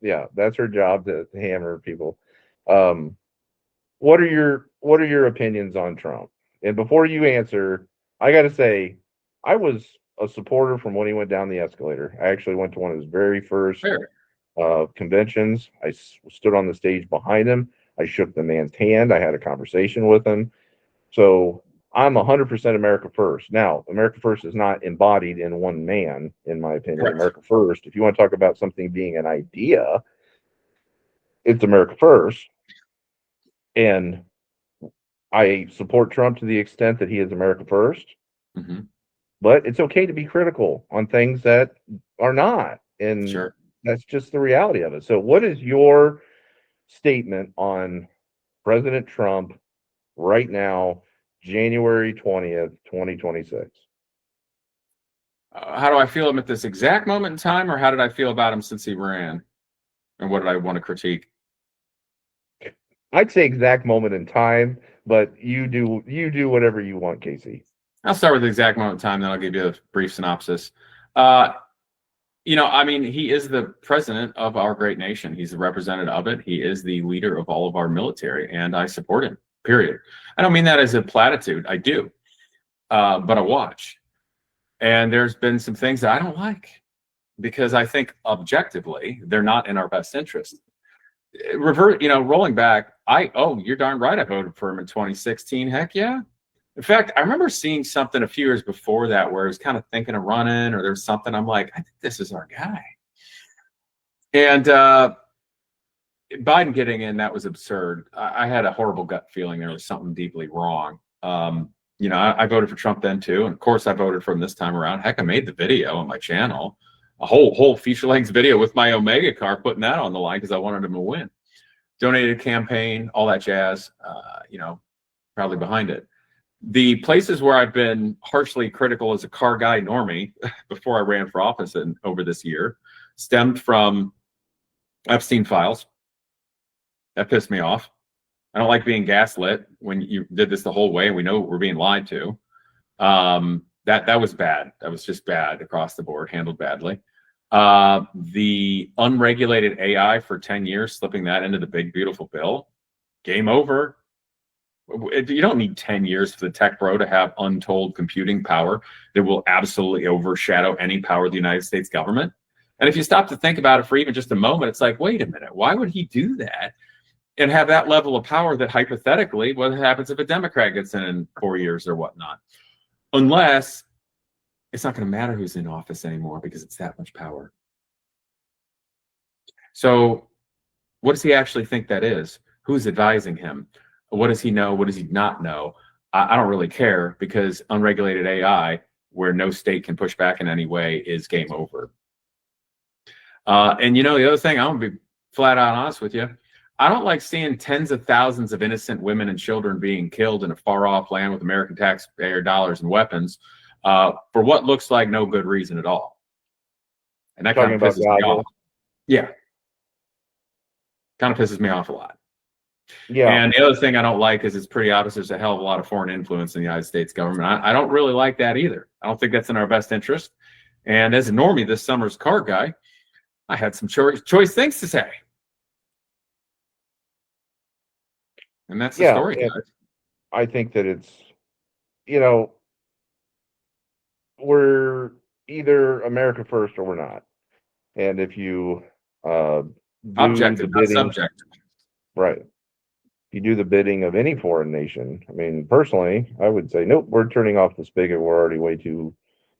Right, that's her job to hammer people. What are your opinions on Trump? And before you answer, I got to say, I was a supporter from when he went down the escalator. I actually went to one of his very first conventions. I stood on the stage behind him. I shook the man's hand. I had a conversation with him. So I'm 100% America First. Now, America First is not embodied in one man, in my opinion. Correct. America First, if you want to talk about something being an idea, it's America First. And I support Trump to the extent that he is America First. Mm-hmm. But it's okay to be critical on things that are not. And that's just the reality of it. So what is your statement on President Trump right now, January 20th, 2026? How do I feel him at this exact moment in time, or how did I feel about him since he ran? And what did I want to critique? I'd say exact moment in time, but you do whatever you want, Casey. I'll start with the exact moment in time, then I'll give you a brief synopsis. I mean, he is the president of our great nation. He's the representative of it. He is the leader of all of our military, and I support him, period. I don't mean that as a platitude. I do. But I watch. And there's been some things that I don't like because I think objectively, they're not in our best interest. Rolling back, you're darn right I voted for him in 2016. Heck yeah. In fact, I remember seeing something a few years before that where I was kind of thinking of running or there's something. I'm like, I think this is our guy. And Biden getting in, that was absurd. I had a horrible gut feeling there was something deeply wrong. I voted for Trump then too. And of course I voted for him this time around. Heck, I made the video on my channel, a whole feature-length video with my Omega car, putting that on the line because I wanted him to win. Donated campaign, all that jazz, proudly behind it. The places where I've been harshly critical as a car guy normie before I ran for office and over this year stemmed from Epstein files. That pissed me off. I don't like being gaslit when you did this the whole way and we know we're being lied to. That was bad. That was just bad across the board, handled badly. The unregulated AI for 10 years, slipping that into the big, beautiful bill. Game over. You don't need 10 years for the tech bro to have untold computing power that will absolutely overshadow any power of the United States government. And if you stop to think about it for even just a moment, it's like, wait a minute, why would he do that and have that level of power that hypothetically, what happens if a Democrat gets in 4 years or whatnot? Unless it's not going to matter who's in office anymore because it's that much power. So what does he actually think that is? Who's advising him? What does he know? What does he not know? I don't really care because unregulated AI, where no state can push back in any way, is game over. And the other thing, I'm going to be flat out honest with you. I don't like seeing tens of thousands of innocent women and children being killed in a far-off land with American taxpayer dollars and weapons for what looks like no good reason at all. And that kind of pisses me off. Yeah. Kind of pisses me off a lot. Yeah. And the other thing I don't like is it's pretty obvious there's a hell of a lot of foreign influence in the United States government. I don't really like that either. I don't think that's in our best interest. And as a normie this summer's car guy, I had some choice things to say. And that's the story, guys. I think that it's, we're either America first or we're not. And if you objective, not subjective. Right. If you do the bidding of any foreign nation, I mean, personally, I would say, nope, we're turning off the spigot. We're already way too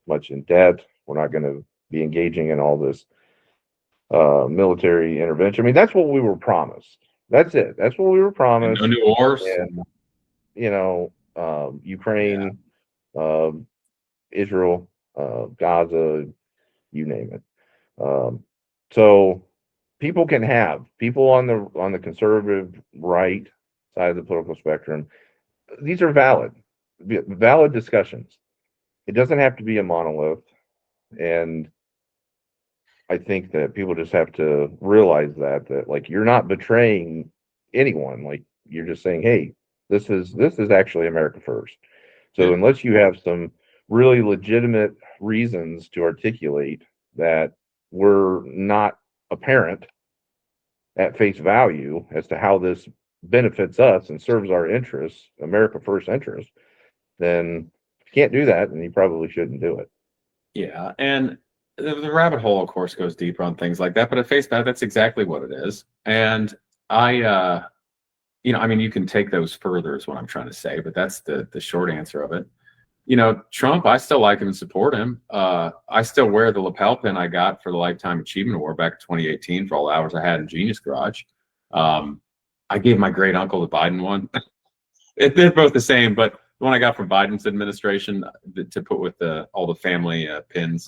much in debt. We're not going to be engaging in all this military intervention. I mean, that's what we were promised. That's it. That's what we were promised. No new wars. And, Ukraine, Israel, Gaza, you name it. So people on the conservative right side of the political spectrum. These are valid discussions. It doesn't have to be a monolith. And I think that people just have to realize that like you're not betraying anyone. Like you're just saying, hey, this is actually America first. So unless you have some really legitimate reasons to articulate that were not apparent at face value as to how this benefits us and serves our interests, America first interests, then if you can't do that, then you probably shouldn't do it. Yeah, and the rabbit hole, of course, goes deeper on things like that, but at face value, that's exactly what it is. And I mean, you can take those further is what I'm trying to say, but that's the short answer of it. Trump, I still like him and support him. I still wear the lapel pin I got for the Lifetime Achievement Award back in 2018 for all the hours I had in Genius Garage. I gave my great uncle the Biden one. They're both the same, but the one I got from Biden's administration to put with all the family pin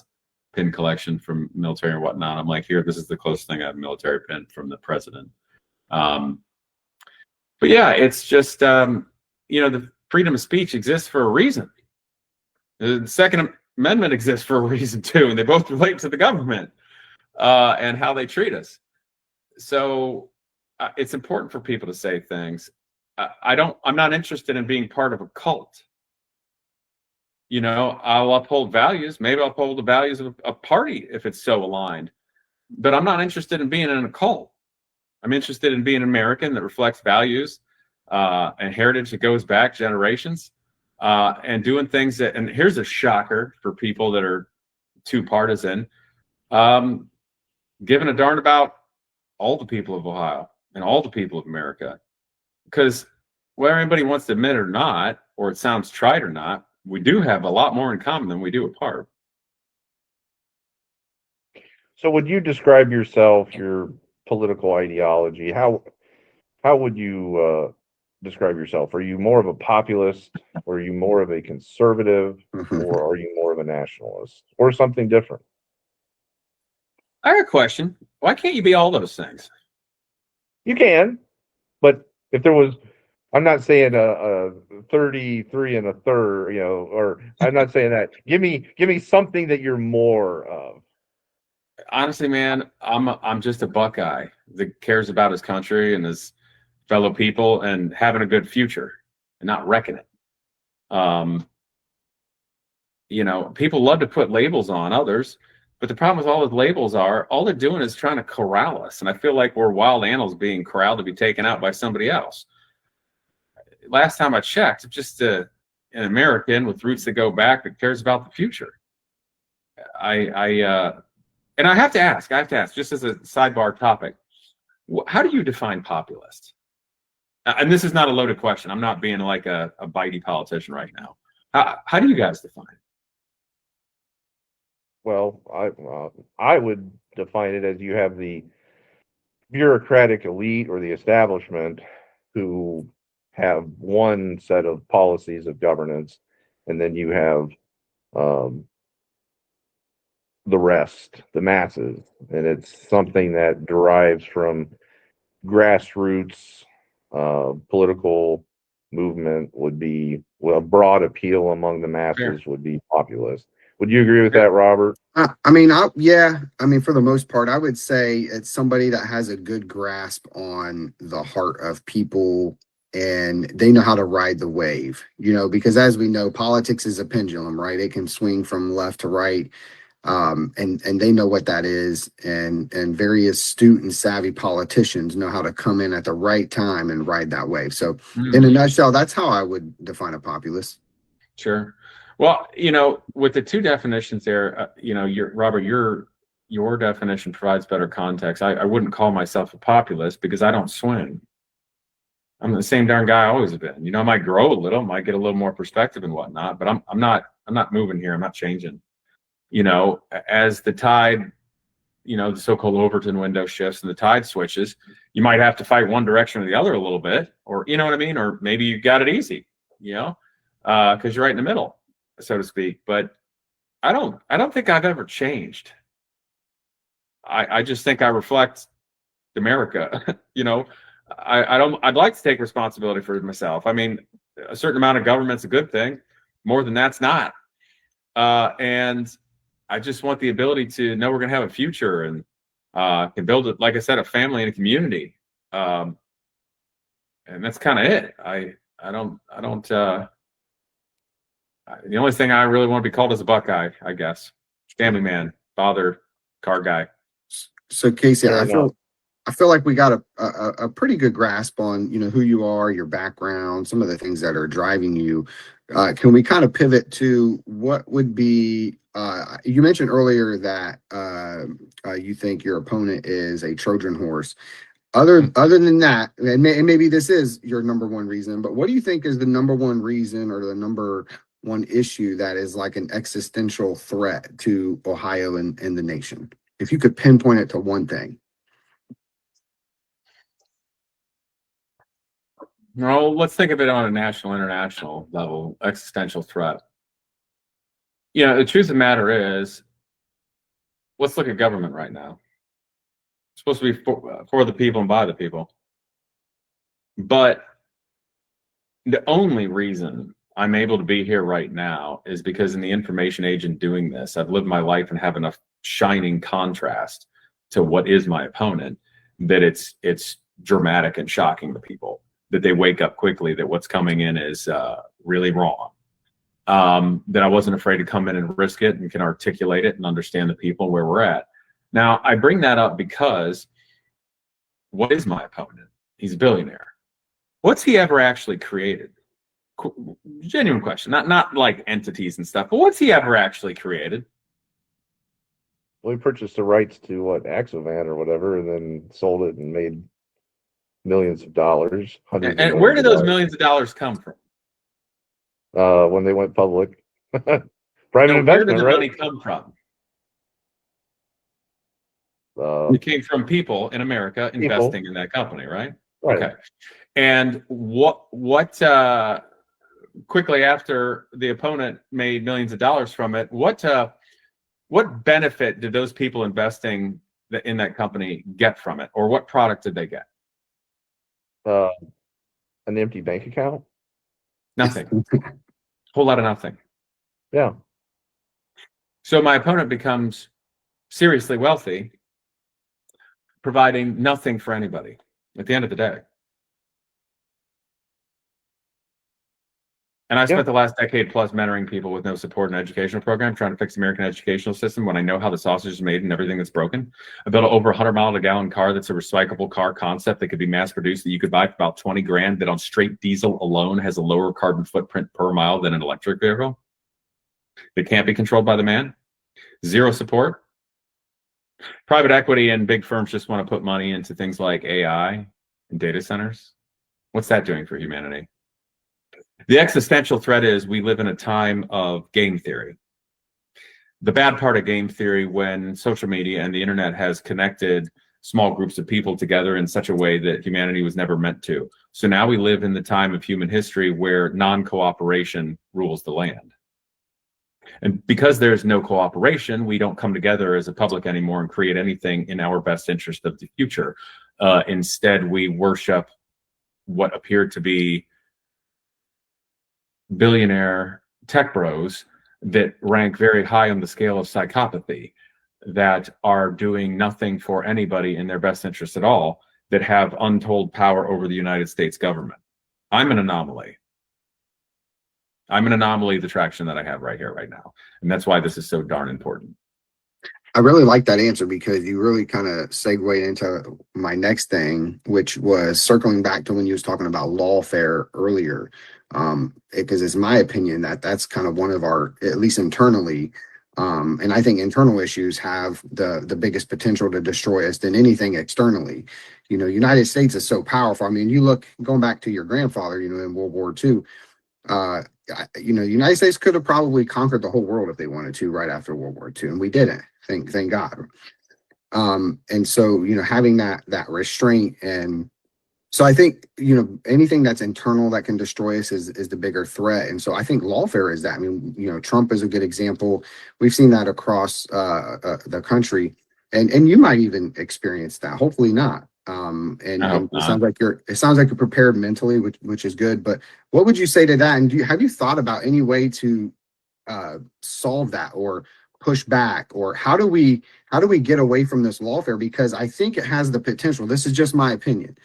collection from military and whatnot. I'm like, here, this is the closest thing I have a military pin from the president. But yeah, it's just, the freedom of speech exists for a reason. The Second Amendment exists for a reason too, and they both relate to the government and how they treat us. So it's important for people to say things. I'm not interested in being part of a cult. I'll uphold values. Maybe I'll uphold the values of a party if it's so aligned. But I'm not interested in being in a cult. I'm interested in being an American that reflects values and heritage that goes back generations, and doing things that, and here's a shocker for people that are too partisan, giving a darn about all the people of Ohio and all the people of America. Because whether anybody wants to admit it or not, or it sounds trite or not, we do have a lot more in common than we do apart. So would you describe yourself, your political ideology? How would you describe yourself? Are you more of a populist, or are you more of a conservative, or are you more of a nationalist, or something different? I got a question. Why can't you be all those things? You can, but if there was, I'm not saying a 33 and a third, or I'm not saying that. Give me something that you're more of. Honestly, man, I'm just a Buckeye that cares about his country and his fellow people and having a good future and not wrecking it. People love to put labels on others, but the problem with all the labels are all they're doing is trying to corral us. And I feel like we're wild animals being corralled to be taken out by somebody else. Last time I checked, just an American with roots that go back that cares about the future. And I have to ask, just as a sidebar topic, how do you define populist? And this is not a loaded question. I'm not being like a bitey politician right now. How do you guys define it? Well, I would define it as you have the bureaucratic elite or the establishment who have one set of policies of governance, and then you have the rest, the masses, and it's something that derives from grassroots political movement. Would be, well, broad appeal among the masses. Sure. Would be populist. Would you agree with that, Robert? Yeah. I mean, for the most part, I would say it's somebody that has a good grasp on the heart of people and they know how to ride the wave, because as we know, politics is a pendulum, right? It can swing from left to right. And they know what that is, and very astute and savvy politicians know how to come in at the right time and ride that wave. So in a nutshell, that's how I would define a populist. Sure. Well, with the two definitions there, Robert, your definition provides better context. I wouldn't call myself a populist because I don't swing. I'm the same darn guy I always have been. I might grow a little, might get a little more perspective and whatnot, but I'm not moving here. I'm not changing. As the tide, the so-called Overton window shifts and the tide switches, you might have to fight one direction or the other a little bit, or you know what I mean? Or maybe you got it easy, because you're right in the middle, so to speak. But I don't think I've ever changed. I just think I reflect America. I'd like to take responsibility for myself. I mean, a certain amount of government's a good thing. More than that's not. And I just want the ability to know we're going to have a future and can build it, like I said, a family and a community. And that's kind of it. The only thing I really want to be called is a Buckeye, I guess. Family man, father, car guy. So Casey, I feel like we got a pretty good grasp on, who you are, your background, some of the things that are driving you. Can we kind of pivot to what would be, you mentioned earlier that you think your opponent is a Trojan horse. Other than that, and maybe this is your number one reason, but what do you think is the number one reason or the number one issue that is like an existential threat to Ohio and the nation? If you could pinpoint it to one thing. Well, let's think of it on a national, international level, existential threat. The truth of the matter is, let's look at government right now. It's supposed to be for the people and by the people. But the only reason I'm able to be here right now is because in the information age in doing this, I've lived my life and have enough shining contrast to what is my opponent that it's dramatic and shocking to people, that they wake up quickly that what's coming in is really wrong. that I wasn't afraid to come in and risk it and can articulate it and understand the people where we're at. Now, I bring that up because what is my opponent? He's a billionaire. What's he ever actually created? Genuine question, not like entities and stuff, but what's he ever actually created? Well, he purchased the rights to what, Axovan or whatever, and then sold it and made millions of dollars. And where did those millions of dollars come from? When they went public. Private investment, where did the right? money come from? It came from people in America investing in that company, right? Right. Okay. And what quickly after the opponent made millions of dollars from it, what benefit did those people investing in that company get from it, or what product did they get? An empty bank account? Nothing. Whole lot of nothing. Yeah. So my opponent becomes seriously wealthy, providing nothing for anybody at the end of the day. And I spent the last decade plus mentoring people with no support in educational program, trying to fix the American educational system when I know how the sausage is made and everything that's broken. I built an over 100-mile-a-gallon car that's a recyclable car concept that could be mass produced that you could buy for about 20 grand, that on straight diesel alone has a lower carbon footprint per mile than an electric vehicle. It can't be controlled by the man. Zero support. Private equity and big firms just want to put money into things like AI and data centers. What's that doing for humanity? The existential threat is we live in a time of game theory. The bad part of game theory, when social media and the internet has connected small groups of people together in such a way that humanity was never meant to. So now we live in the time of human history where non-cooperation rules the land. And because there's no cooperation, we don't come together as a public anymore and create anything in our best interest of the future. Instead, we worship what appeared to be billionaire tech bros that rank very high on the scale of psychopathy, that are doing nothing for anybody in their best interest at all, that have untold power over the United States government. I'm an anomaly. I'm an anomaly of the traction that I have right here, right now. And that's why this is so darn important. I really like that answer because you really kind of segued into my next thing, which was circling back to when you was talking about lawfare earlier. Because it's my opinion that that's kind of one of our, at least internally, and I think internal issues have the biggest potential to destroy us than anything externally. You know, United States is so powerful. I mean, you look, going back to your grandfather, you know, in World War II, you know, the United States could have probably conquered the whole world if they wanted to right after World War II, and we didn't. Thank God. And so, you know, having that restraint, and so I think, you know, anything that's internal that can destroy us is the bigger threat. And so I think lawfare is that. I mean, you know, Trump is a good example. We've seen that across the country, and you might even experience that. Hopefully not. And it sounds like you're prepared mentally, which is good. But what would you say to that? And have you thought about any way to solve that or push back, or how do we get away from this lawfare? Because I think it has the potential. This is just my opinion,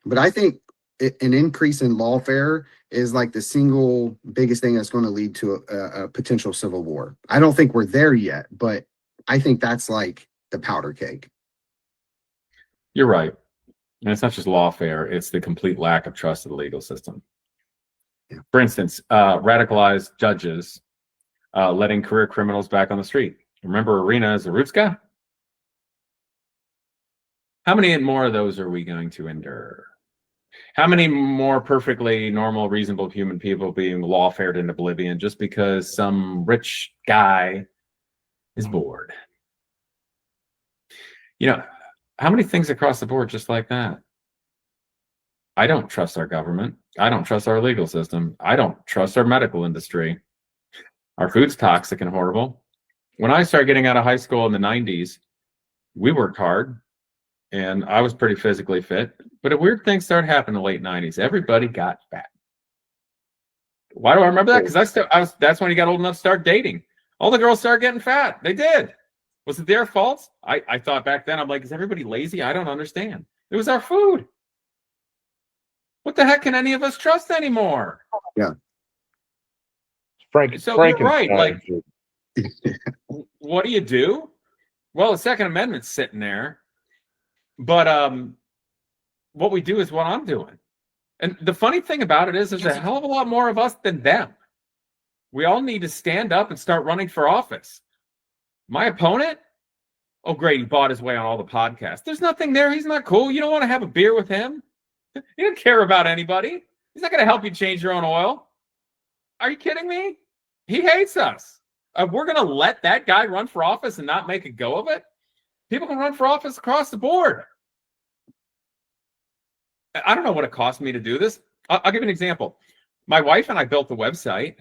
but I think an increase in lawfare is like the single biggest thing that's going to lead to a potential civil war. I don't think we're there yet, but I think that's like the powder keg. You're right. And it's not just lawfare, it's the complete lack of trust of the legal system. Yeah. For instance, radicalized judges letting career criminals back on the street. Remember Irina Zarutska? How many more of those are we going to endure? How many more perfectly normal, reasonable human people being lawfared into oblivion just because some rich guy is bored? You know, how many things across the board just like that? I don't trust our government. I don't trust our legal system. I don't trust our medical industry. Our food's toxic and horrible. When I started getting out of high school in the 90s, we worked hard and I was pretty physically fit, but a weird thing started happening in the late 90s. Everybody got fat. Why do I remember that? Because that's when you got old enough to start dating. All the girls started getting fat. They did. Was it their fault? I thought back then, I'm like, is everybody lazy? I don't understand. It was our food. What the heck can any of us trust anymore? Yeah. So you're right. Like, Frankenstein. what do? Well, the Second Amendment's sitting there, but what we do is what I'm doing. And the funny thing about it is, there's a hell of a lot more of us than them. We all need to stand up and start running for office. My opponent, oh great, he bought his way on all the podcasts. There's nothing there. He's not cool. You don't want to have a beer with him. He doesn't care about anybody. He's not going to help you change your own oil. Are you kidding me? He hates us. We're going to let that guy run for office and not make a go of it? People can run for office across the board. I don't know what it cost me to do this. I'll give you an example. My wife and I built the website.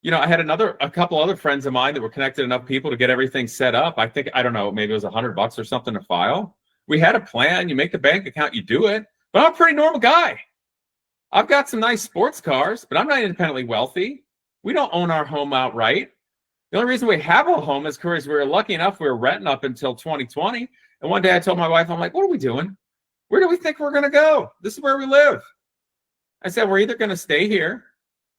You know, I had a couple other friends of mine that were connected enough people to get everything set up. I think, I don't know, maybe it was $100 or something to file. We had a plan. You make the bank account, you do it. But I'm a pretty normal guy. I've got some nice sports cars, but I'm not independently wealthy. We don't own our home outright. The only reason we have a home is because we were lucky enough we were renting up until 2020. And one day I told my wife, I'm like, what are we doing? Where do we think we're going to go? This is where we live. I said, we're either going to stay here.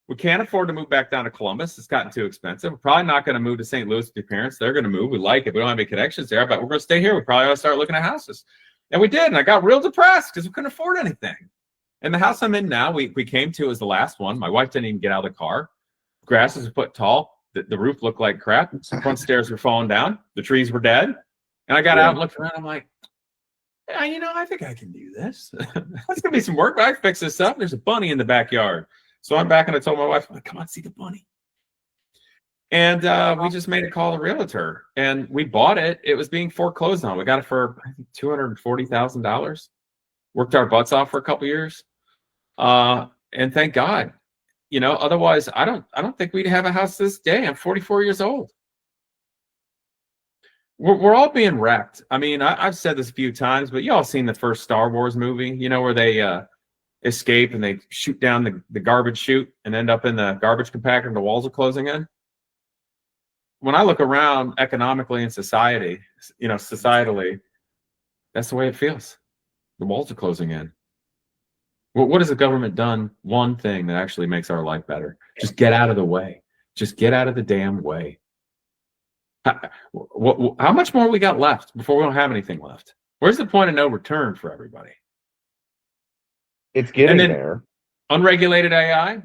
We can't afford to move back down to Columbus. It's gotten too expensive. We're probably not going to move to St. Louis with your parents. They're going to move. We like it. We don't have any connections there, but we're going to stay here. We probably ought to start looking at houses. And we did. And I got real depressed because we couldn't afford anything. And the house I'm in now, we came to as the last one. My wife didn't even get out of the car. Grass was a foot tall. The roof looked like crap. Front stairs were falling down. The trees were dead. And I got out and looked around. I'm like, yeah, you know, I think I can do this. That's going to be some work, but I can fix this up. There's a bunny in the backyard. So I'm back and I told my wife, I'm like, come on, see the bunny. And we just made a call to the realtor. And we bought it. It was being foreclosed on. We got it for, I think, $240,000. Worked our butts off for a couple years. And thank God. You know, otherwise, I don't think we'd have a house this day. I'm 44 years old. We're all being wrecked. I mean, I've said this a few times, but you all seen the first Star Wars movie, you know, where they escape and they shoot down the garbage chute and end up in the garbage compactor and the walls are closing in. When I look around economically in society, you know, societally, that's the way it feels. The walls are closing in. What has the government done? One thing that actually makes our life better. Just get out of the way. Just get out of the damn way. How much more we got left before we don't have anything left? Where's the point of no return for everybody? It's getting there. Unregulated AI.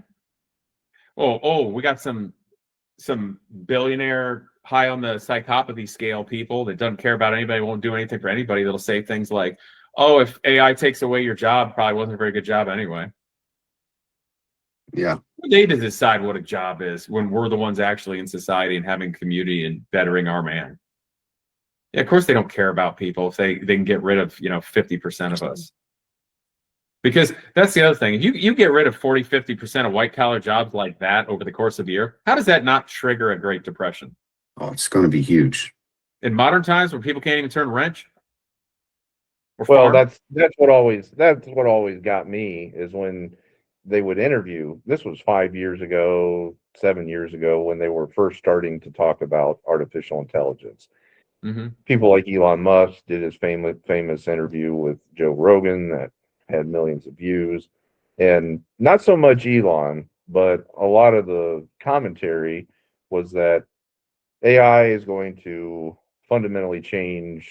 Oh, we got some billionaire high on the psychopathy scale people that doesn't care about anybody, won't do anything for anybody. That'll say things like, oh, if AI takes away your job, probably wasn't a very good job anyway. Yeah. They to decide what a job is when we're the ones actually in society and having community and bettering our man. Yeah, of course they don't care about people if they can get rid of, 50% of us. Because that's the other thing. If you get rid of 40, 50% of white collar jobs like that over the course of a year, how does that not trigger a Great Depression? Oh, it's going to be huge. In modern times where people can't even turn wrench? Well, that's what always got me is when they would interview. This was 5 years ago, 7 years ago, when they were first starting to talk about artificial intelligence. Mm-hmm. People like Elon Musk did his famous interview with Joe Rogan that had millions of views, and not so much Elon, but a lot of the commentary was that AI is going to fundamentally change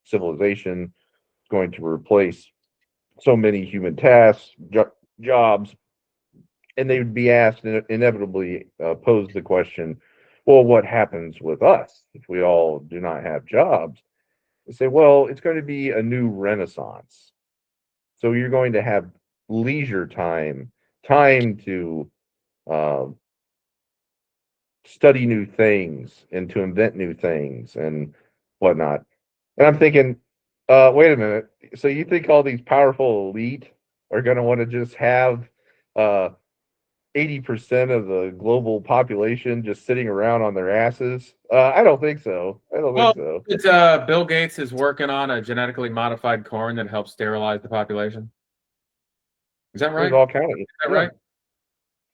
civilization, going to replace so many human tasks, jobs, and they would be asked inevitably pose the question, well, what happens with us if we all do not have jobs? They say, well, it's going to be a new renaissance. So you're going to have leisure time to study new things and to invent new things and whatnot. And I'm thinking, wait a minute. So you think all these powerful elite are going to want to just have 80% of the global population just sitting around on their asses? I don't think so. It's Bill Gates is working on a genetically modified corn that helps sterilize the population. Is that right? All kinds. Is that right?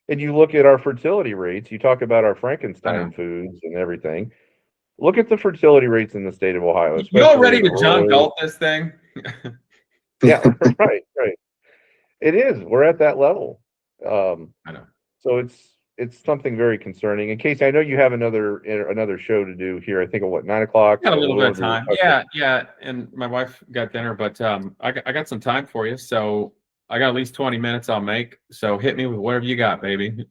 And you look at our fertility rates. You talk about our Frankenstein foods and everything. Look at the fertility rates in the state of Ohio. You all ready to John Galt this thing? Yeah, right. It is. We're at that level. I know. So it's something very concerning. In case I know you have another show to do here. I think at what, 9 o'clock. Got a little bit of time. Yeah. And my wife got dinner, but I got some time for you. So I got at least 20 minutes I'll make. So hit me with whatever you got, baby.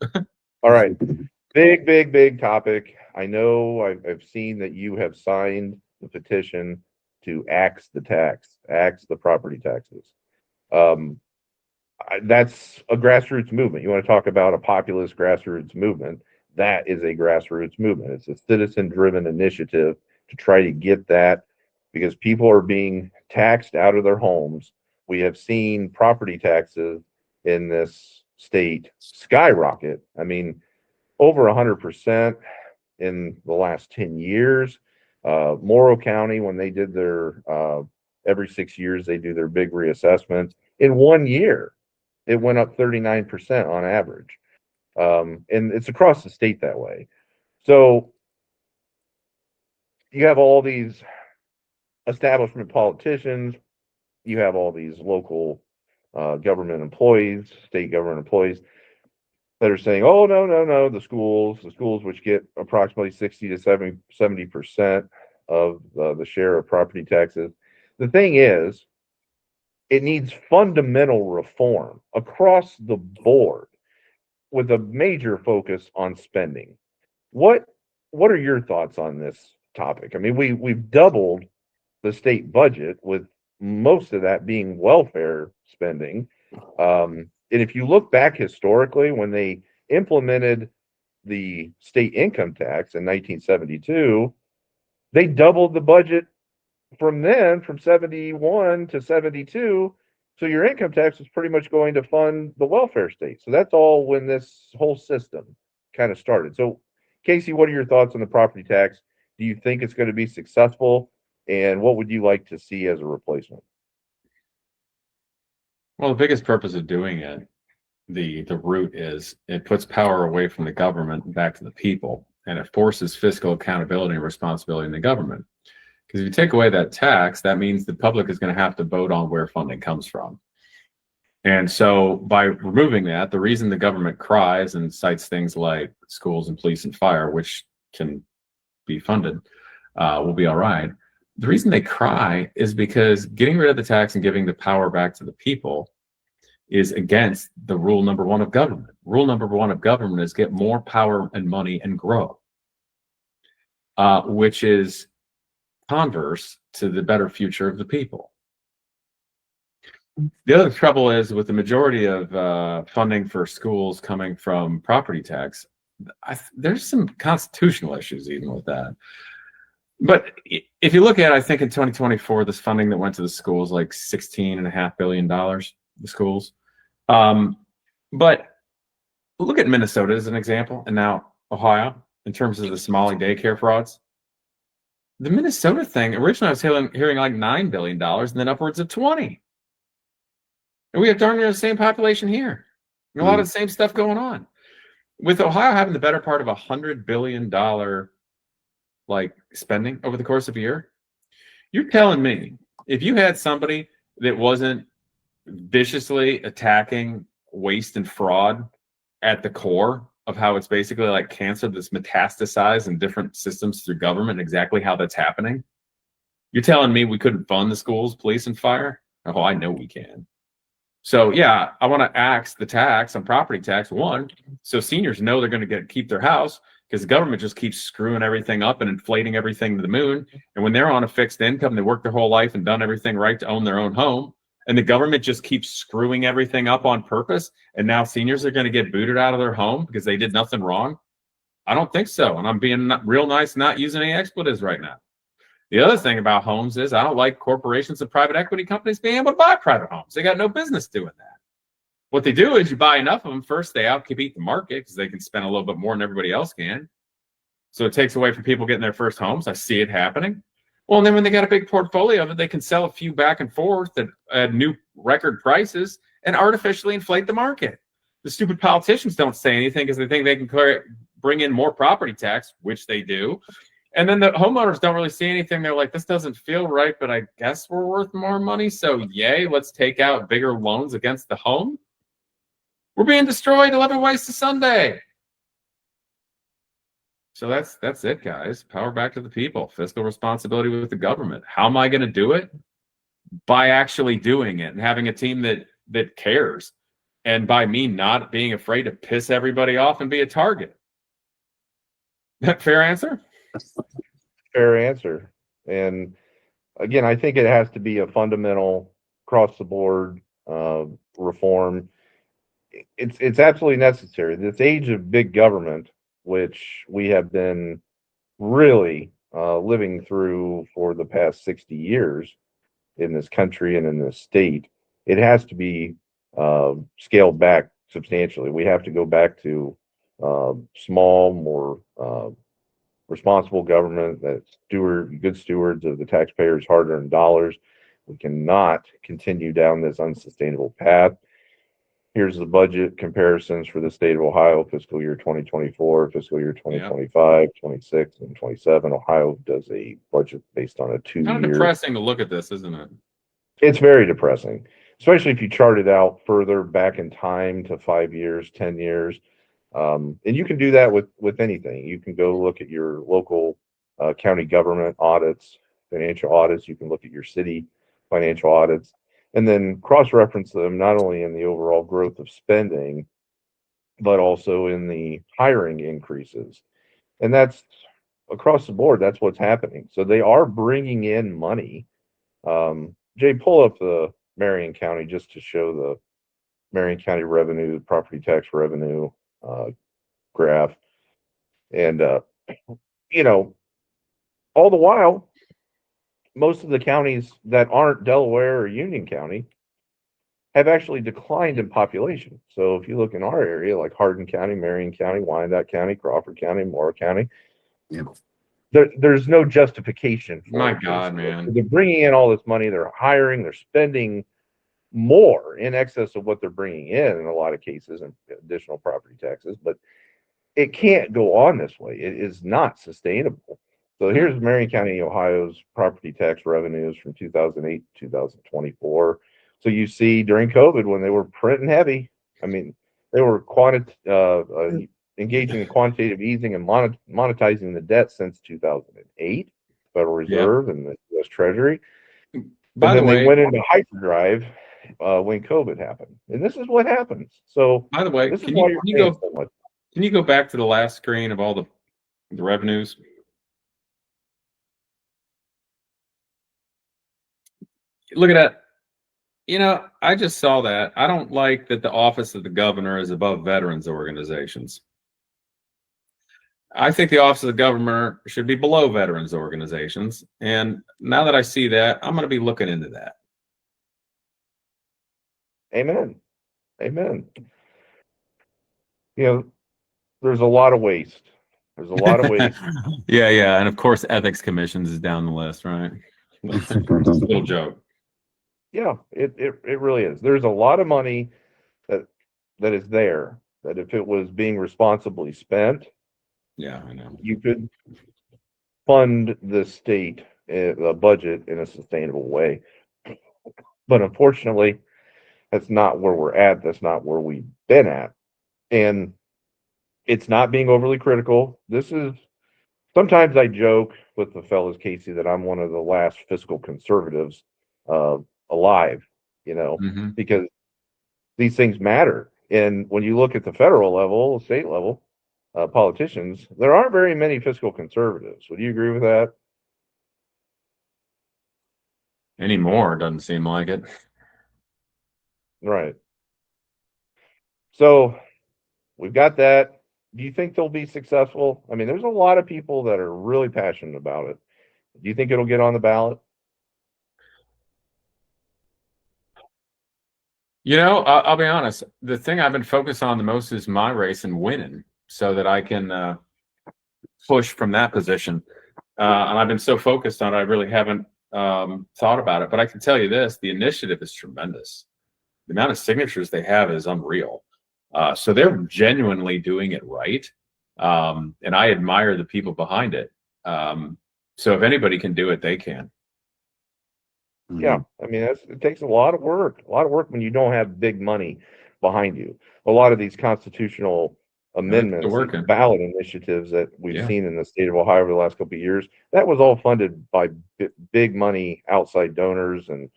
All right. Big topic. I know I've seen that you have signed the petition to axe the property taxes. That's a grassroots movement. You want to talk about a populist grassroots movement? That is a grassroots movement. It's a citizen-driven initiative to try to get that, because people are being taxed out of their homes. We have seen property taxes in this state skyrocket. I mean, over 100% in the last 10 years. Morrow County, when they did their every 6 years, they do their big reassessment. In 1 year, it went up 39% on average. And it's across the state that way. So you have all these establishment politicians, you have all these local government employees, state government employees that are saying, oh, no, the schools, which get approximately 60 to 70% of the share of property taxes. The thing is, it needs fundamental reform across the board with a major focus on spending. What are your thoughts on this topic? I mean, we've doubled the state budget, with most of that being welfare spending. And if you look back historically, when they implemented the state income tax in 1972, they doubled the budget from 71 to 72. So your income tax is pretty much going to fund the welfare state. So that's all when this whole system kind of started. So Casey, what are your thoughts on the property tax? Do you think it's going to be successful? And what would you like to see as a replacement? Well, the biggest purpose of doing it, the root is it puts power away from the government and back to the people, and it forces fiscal accountability and responsibility in the government. Because if you take away that tax, that means the public is going to have to vote on where funding comes from. And so by removing that, the reason the government cries and cites things like schools and police and fire, which can be funded, will be all right. The reason they cry is because getting rid of the tax and giving the power back to the people is against the rule number one of government. Rule number one of government is get more power and money and grow, which is converse to the better future of the people. The other trouble is with the majority of funding for schools coming from property tax, there's some constitutional issues even with that. But if you look at, I think in 2024, this funding that went to the schools, like $16.5 billion, the schools. But look at Minnesota as an example, and now Ohio, in terms of the Somali daycare frauds. The Minnesota thing, originally I was hearing like $9 billion and then upwards of 20. And we have darn near the same population here. And a lot of the same stuff going on. With Ohio having the better part of $100 billion like spending over the course of a year, you're telling me if you had somebody that wasn't viciously attacking waste and fraud at the core of how it's basically like cancer that's metastasized in different systems through government, exactly how that's happening, you're telling me we couldn't fund the schools, police, and fire? Oh, I know we can. So yeah, I want to axe the tax on property tax, one, so seniors know they're going to keep their house, because the government just keeps screwing everything up and inflating everything to the moon. And when they're on a fixed income, they work their whole life and done everything right to own their own home, and the government just keeps screwing everything up on purpose, and now seniors are going to get booted out of their home because they did nothing wrong? I don't think so. And I'm being real nice, not using any expletives right now. The other thing about homes is I don't like corporations and private equity companies being able to buy private homes. They got no business doing that. What they do is you buy enough of them, first they outcompete the market because they can spend a little bit more than everybody else can. So it takes away from people getting their first homes. I see it happening. Well, and then when they got a big portfolio of it, they can sell a few back and forth at new record prices and artificially inflate the market. The stupid politicians don't say anything because they think they can bring in more property tax, which they do. And then the homeowners don't really see anything. They're like, this doesn't feel right, but I guess we're worth more money. So yay, let's take out bigger loans against the home. We're being destroyed 11 ways to Sunday. So that's it, guys. Power back to the people. Fiscal responsibility with the government. How am I going to do it? By actually doing it and having a team that cares, and by me not being afraid to piss everybody off and be a target. Fair answer? Fair answer. And again, I think it has to be a fundamental across the board reform. It's absolutely necessary. This age of big government, which we have been really living through for the past 60 years in this country and in this state, it has to be scaled back substantially. We have to go back to small, more responsible government that's good stewards of the taxpayers' hard-earned dollars. We cannot continue down this unsustainable path. Here's the budget comparisons for the state of Ohio, fiscal year 2024, fiscal year 2025, 26, and 27. Ohio does a budget based on a 2 Kind of year. depressing to look at this, isn't it? It's very depressing, especially if you chart it out further back in time to 5 years, 10 years. And you can do that with anything. You can go look at your local county government audits, financial audits. You can look at your city financial audits, and then cross-reference them not only in the overall growth of spending, but also in the hiring increases. And that's across the board. That's what's happening. So they are bringing in money. Jay, pull up the Marion County just to show the Marion County revenue, property tax revenue graph. And, all the while, most of the counties that aren't Delaware or Union County have actually declined in population. So if you look in our area, like Hardin County, Marion County, Wyandotte County, Crawford County, Moore County, there's no justification for My it. God, man. They're bringing in all this money, they're hiring, they're spending more in excess of what they're bringing in a lot of cases, and additional property taxes, but it can't go on this way. It is not sustainable. So here's Marion County, Ohio's property tax revenues from 2008 to 2024. So you see during COVID, when they were printing heavy, I mean, they were engaging in quantitative easing and monetizing the debt since 2008, Federal Reserve and the U.S. Treasury. By the way, they went into hyperdrive when COVID happened. And this is what happens. So by the way, this can is why you you're paying go so much. can you go back to the last screen of all the revenues? Look at that. I just saw that. I don't like that the office of the governor is above veterans organizations. I think the office of the governor should be below veterans organizations. And now that I see that, I'm going to be looking into that. Amen. Amen. There's a lot of waste. There's a lot of waste. Yeah. And of course, ethics commissions is down the list, right? It's a little joke. Yeah, it really is. There's a lot of money that is there that if it was being responsibly spent, yeah, I know, you could fund the state budget in a sustainable way. But unfortunately, that's not where we're at. That's not where we've been at. And it's not being overly critical. Sometimes I joke with the fellows, Casey, that I'm one of the last fiscal conservatives alive, because these things matter. And when you look at the federal level, state level, politicians, there aren't very many fiscal conservatives. Would you agree with that? Anymore, doesn't seem like it. Right. So we've got that. Do you think they'll be successful? I mean, there's a lot of people that are really passionate about it. Do you think it'll get on the ballot? I'll be honest. The thing I've been focused on the most is my race and winning, so that I can push from that position. And I've been so focused on it, I really haven't thought about it. But I can tell you this: the initiative is tremendous. The amount of signatures they have is unreal. So they're genuinely doing it right, and I admire the people behind it. So if anybody can do it, they can. Yeah, I mean, it takes a lot of work when you don't have big money behind you. A lot of these constitutional amendments, working. ballot initiatives that we've Yeah. seen in the state of Ohio over the last couple of years, that was all funded by big money outside donors and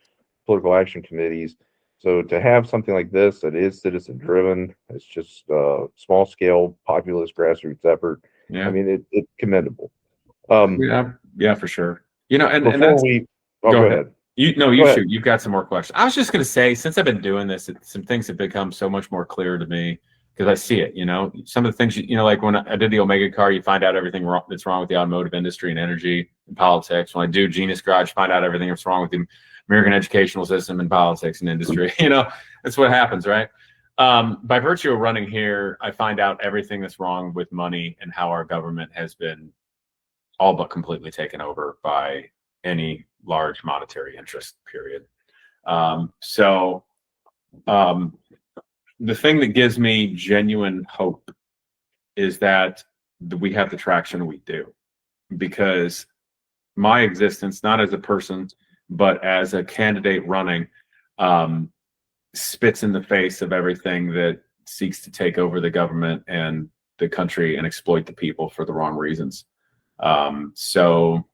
political action committees. So to have something like this that is citizen driven, it's just small scale populist grassroots effort. Yeah. I mean, it's commendable. Yeah, for sure. You know, and Before that's, we go go ahead. ahead. You Go shoot. ahead. You've got some more questions. I was just going to say, since I've been doing this, some things have become so much more clear to me because I see it. You know, some of the things, you know, like when I did the Omega car, you find out everything that's wrong with the automotive industry and energy and politics. When I do Genius Garage, find out everything that's wrong with the American educational system and politics and industry. You know, that's what happens, right? By virtue of running here, I find out everything that's wrong with money and how our government has been all but completely taken over by any large monetary interest, period. The thing that gives me genuine hope is that we have the traction we do, because my existence, not as a person, but as a candidate running, spits in the face of everything that seeks to take over the government and the country and exploit the people for the wrong reasons. So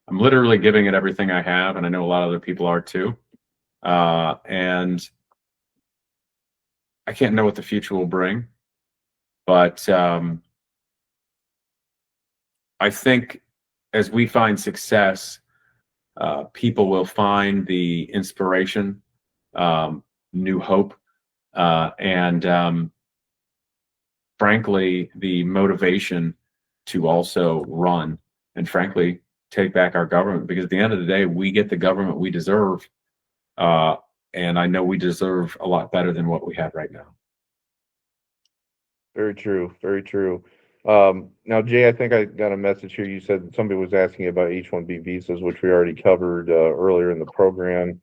I'm literally giving it everything I have, and I know a lot of other people are too. And I can't know what the future will bring, but I think as we find success, people will find the inspiration, new hope, and frankly, the motivation to also run and frankly take back our government, because at the end of the day, we get the government we deserve. And I know we deserve a lot better than what we have right now. Very true. Very true. Now, Jay, I think I got a message here. You said somebody was asking about H-1B visas, which we already covered earlier in the program.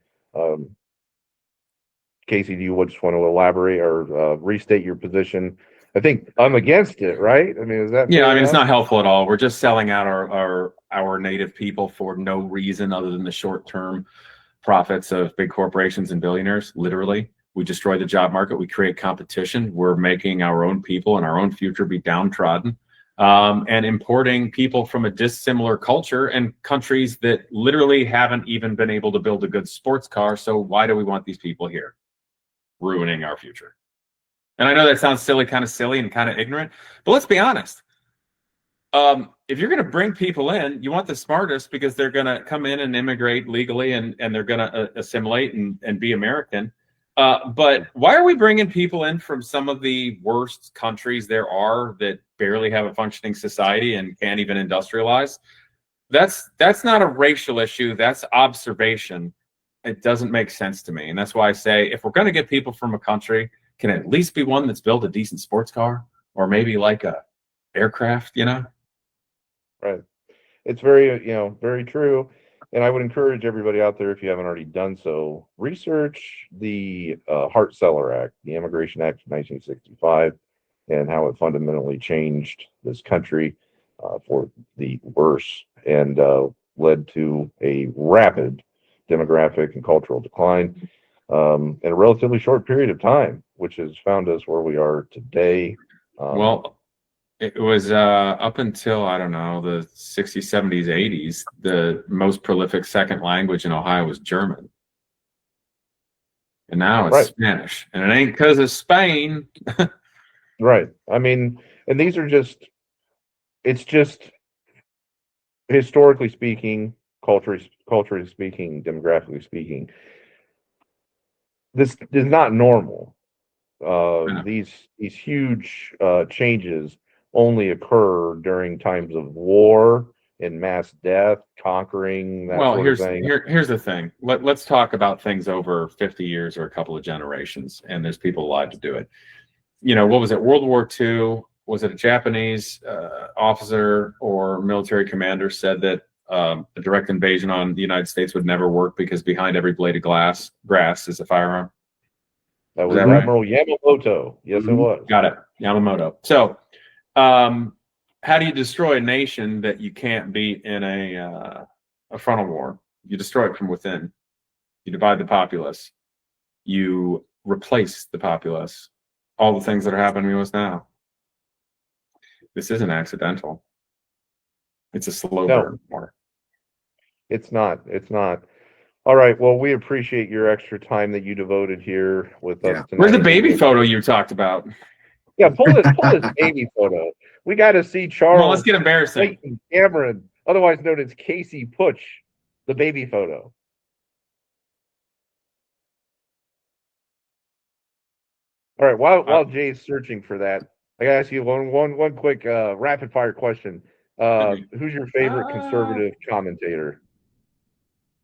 Casey, do you just want to elaborate or restate your position? I think I'm against it, right? I mean, is that? Yeah, I mean, it's not helpful at all. We're just selling out our native people for no reason other than the short-term profits of big corporations and billionaires. Literally, we destroy the job market. We create competition. We're making our own people and our own future be downtrodden, and importing people from a dissimilar culture and countries that literally haven't even been able to build a good sports car. So why do we want these people here? Ruining our future. And I know that sounds silly and kind of ignorant, but let's be honest. If you're going to bring people in, you want the smartest, because they're going to come in and immigrate legally, and they're going to assimilate and be American. But why are we bringing people in from some of the worst countries there are that barely have a functioning society and can't even industrialize? That's not a racial issue. That's observation. It doesn't make sense to me. And that's why I say, if we're going to get people from a country, can it at least be one that's built a decent sports car, or maybe like a aircraft, you know? Right. It's very, very true. And I would encourage everybody out there, if you haven't already done so, research the Hart-Celler Act, the Immigration Act of 1965, and how it fundamentally changed this country for the worse, and led to a rapid demographic and cultural decline in a relatively short period of time, which has found us where we are today. Well, it was up until, I don't know, the 60s, 70s, 80s, the most prolific second language in Ohio was German. And now it's Spanish. And it ain't because of Spain. Right. I mean, and these are it's just historically speaking, culturally speaking, demographically speaking, this is not normal. These huge changes only occur during times of war and mass death, conquering, that sort of thing. Here's the thing. Let's talk about things over 50 years or a couple of generations, and there's people alive to do it. You know, what was it? World War II? Was it a Japanese officer or military commander said that a direct invasion on the United States would never work because behind every blade of grass is a firearm? That was Admiral Yamamoto. Yes, it was. Got it. Yamamoto. So, how do you destroy a nation that you can't beat in a frontal war? You destroy it from within. You divide the populace. You replace the populace all the things that are happening to us now. This isn't accidental. It's a slow burn. More. It's not. It's not. All right. Well, we appreciate your extra time that you devoted here with us tonight. Where's the baby photo you talked about? Yeah, pull this baby photo. We got to see Charles. Well, let's get embarrassing. Cameron, otherwise known as Casey Putsch, the baby photo. All right. While Jay's searching for that, I gotta ask you one quick rapid fire question. Who's your favorite conservative commentator?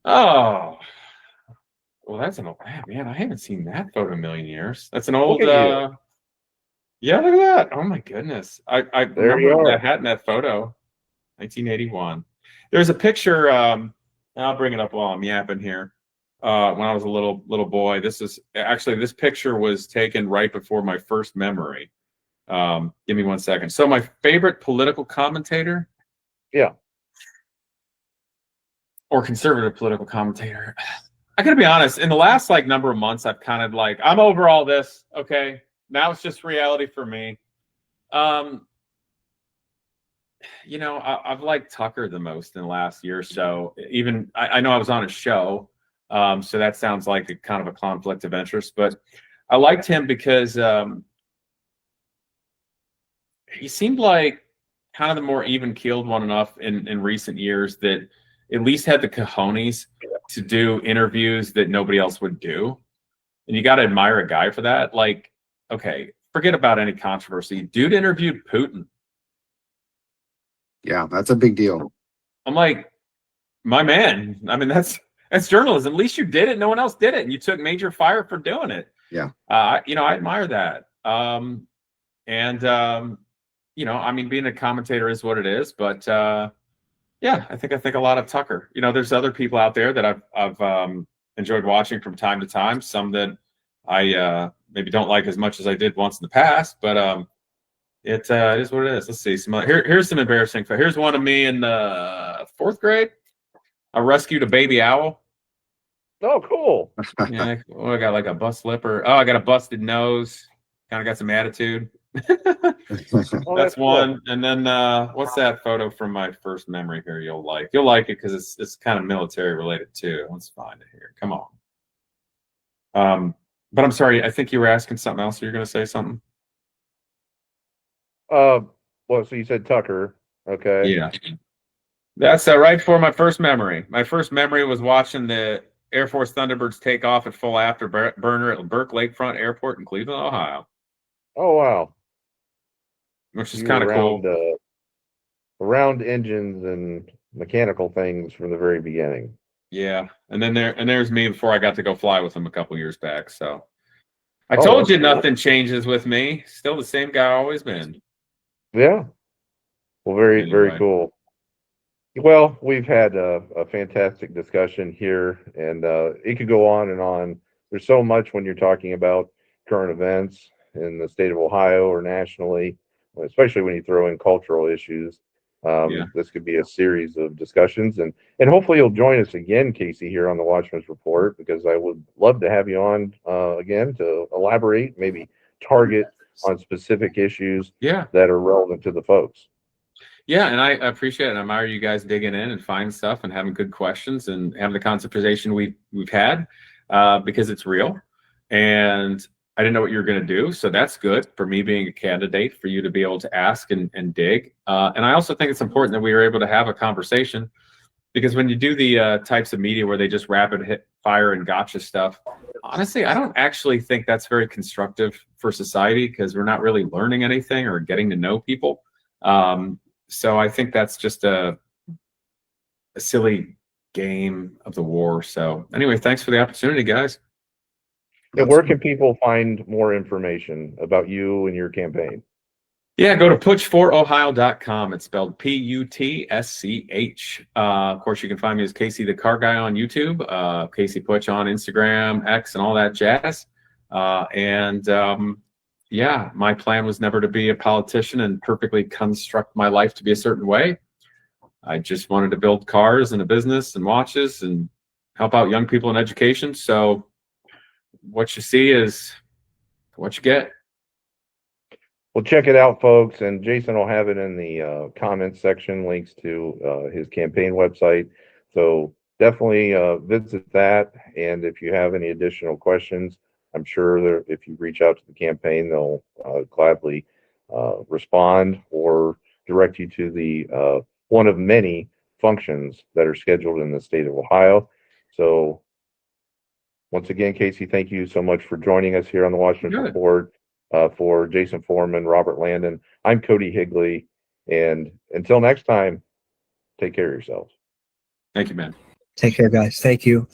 Oh, well, that's an old man. I haven't seen that photo in a million years. That's an old. Yeah, look at that. Oh my goodness. I remember that hat in that photo. 1981. There's a picture. I'll bring it up while I'm yapping here. When I was a little boy. This picture was taken right before my first memory. Give me 1 second. So my favorite political commentator. Yeah. Or conservative political commentator. I gotta be honest, in the last number of months, I've kind of I'm over all this. Okay. Now it's just reality for me. I've liked Tucker the most in the last year or so. Even I know I was on a show, so that sounds like a kind of a conflict of interest, but I liked him because he seemed like kind of the more even-keeled one enough in recent years that at least had the cojones to do interviews that nobody else would do. And you got to admire a guy for that. Okay, forget about any controversy. Dude interviewed Putin. Yeah, that's a big deal. I'm like, my man. I mean, that's journalism. At least you did it. No one else did it. And you took major fire for doing it. Yeah. I admire that. Being a commentator is what it is, but I think a lot of Tucker. There's other people out there that I've enjoyed watching from time to time. Some that I maybe don't like as much as I did once in the past, but it is what it is. Let's see. Here's some embarrassing. Here's one of me in the 4th grade. I rescued a baby owl. Oh, cool. Yeah, I got a bust lipper. Oh, I got a busted nose. Kind of got some attitude. That's one. Cool. And then what's that photo from my first memory here? You'll like it because it's kind of military related too. Let's find it here. Come on. But I'm sorry. I think you were asking something else. You're going to say something. So you said Tucker. Okay. Yeah. That's right before my first memory. My first memory was watching the Air Force Thunderbirds take off at full afterburner at Burke Lakefront Airport in Cleveland, Ohio. Oh, wow. Which is kind of cool. Around engines and mechanical things from the very beginning. Yeah. And then there's me before I got to go fly with them a couple years back. So I told you nothing changes with me. Still the same guy I've always been. Yeah. Well, very cool. Well, we've had a fantastic discussion here, and it could go on and on. There's so much when you're talking about current events in the state of Ohio or nationally, especially when you throw in cultural issues. This could be a series of discussions, and hopefully you'll join us again, Casey, here on the Watchmen's Report, because I would love to have you on again to elaborate, maybe target on specific issues that are relevant to the folks. Yeah, and I appreciate it. I admire you guys digging in and finding stuff and having good questions and having the conversation we've had because it's real. And I didn't know what you were going to do, so that's good for me being a candidate for you to be able to ask and dig. And I also think it's important that we were able to have a conversation because when you do the types of media where they just rapid hit fire and gotcha stuff, honestly, I don't actually think that's very constructive for society because we're not really learning anything or getting to know people. So I think that's just a silly game of the war. So anyway, thanks for the opportunity, guys. And where can people find more information about you and your campaign? Yeah, go to putsch4ohio.com. It's spelled Putsch. Of course, you can find me as Casey the Car Guy on YouTube, Casey Putsch on Instagram, X, and all that jazz. Yeah, my plan was never to be a politician and perfectly construct my life to be a certain way. I just wanted to build cars and a business and watches and help out young people in education. So what you see is what you get. Well, check it out, folks, and Jason will have it in the comments section, links to his campaign website. So definitely visit that. And if you have any additional questions, I'm sure that if you reach out to the campaign, they'll gladly respond or direct you to the one of many functions that are scheduled in the state of Ohio. So once again, Casey, thank you so much for joining us here on the Watchmen Good. Report. For Jason Foreman, Robert Landon, I'm Cody Higley. And until next time, take care of yourselves. Thank you, man. Take care, guys. Thank you.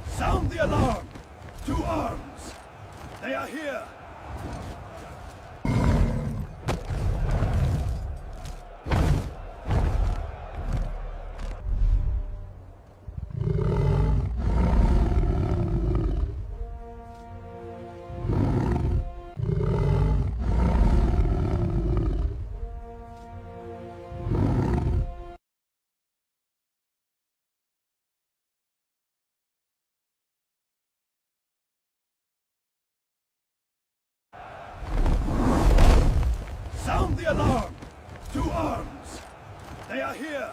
Sound the alarm! To arms! They are here! Sound the alarm! To arms! They are here!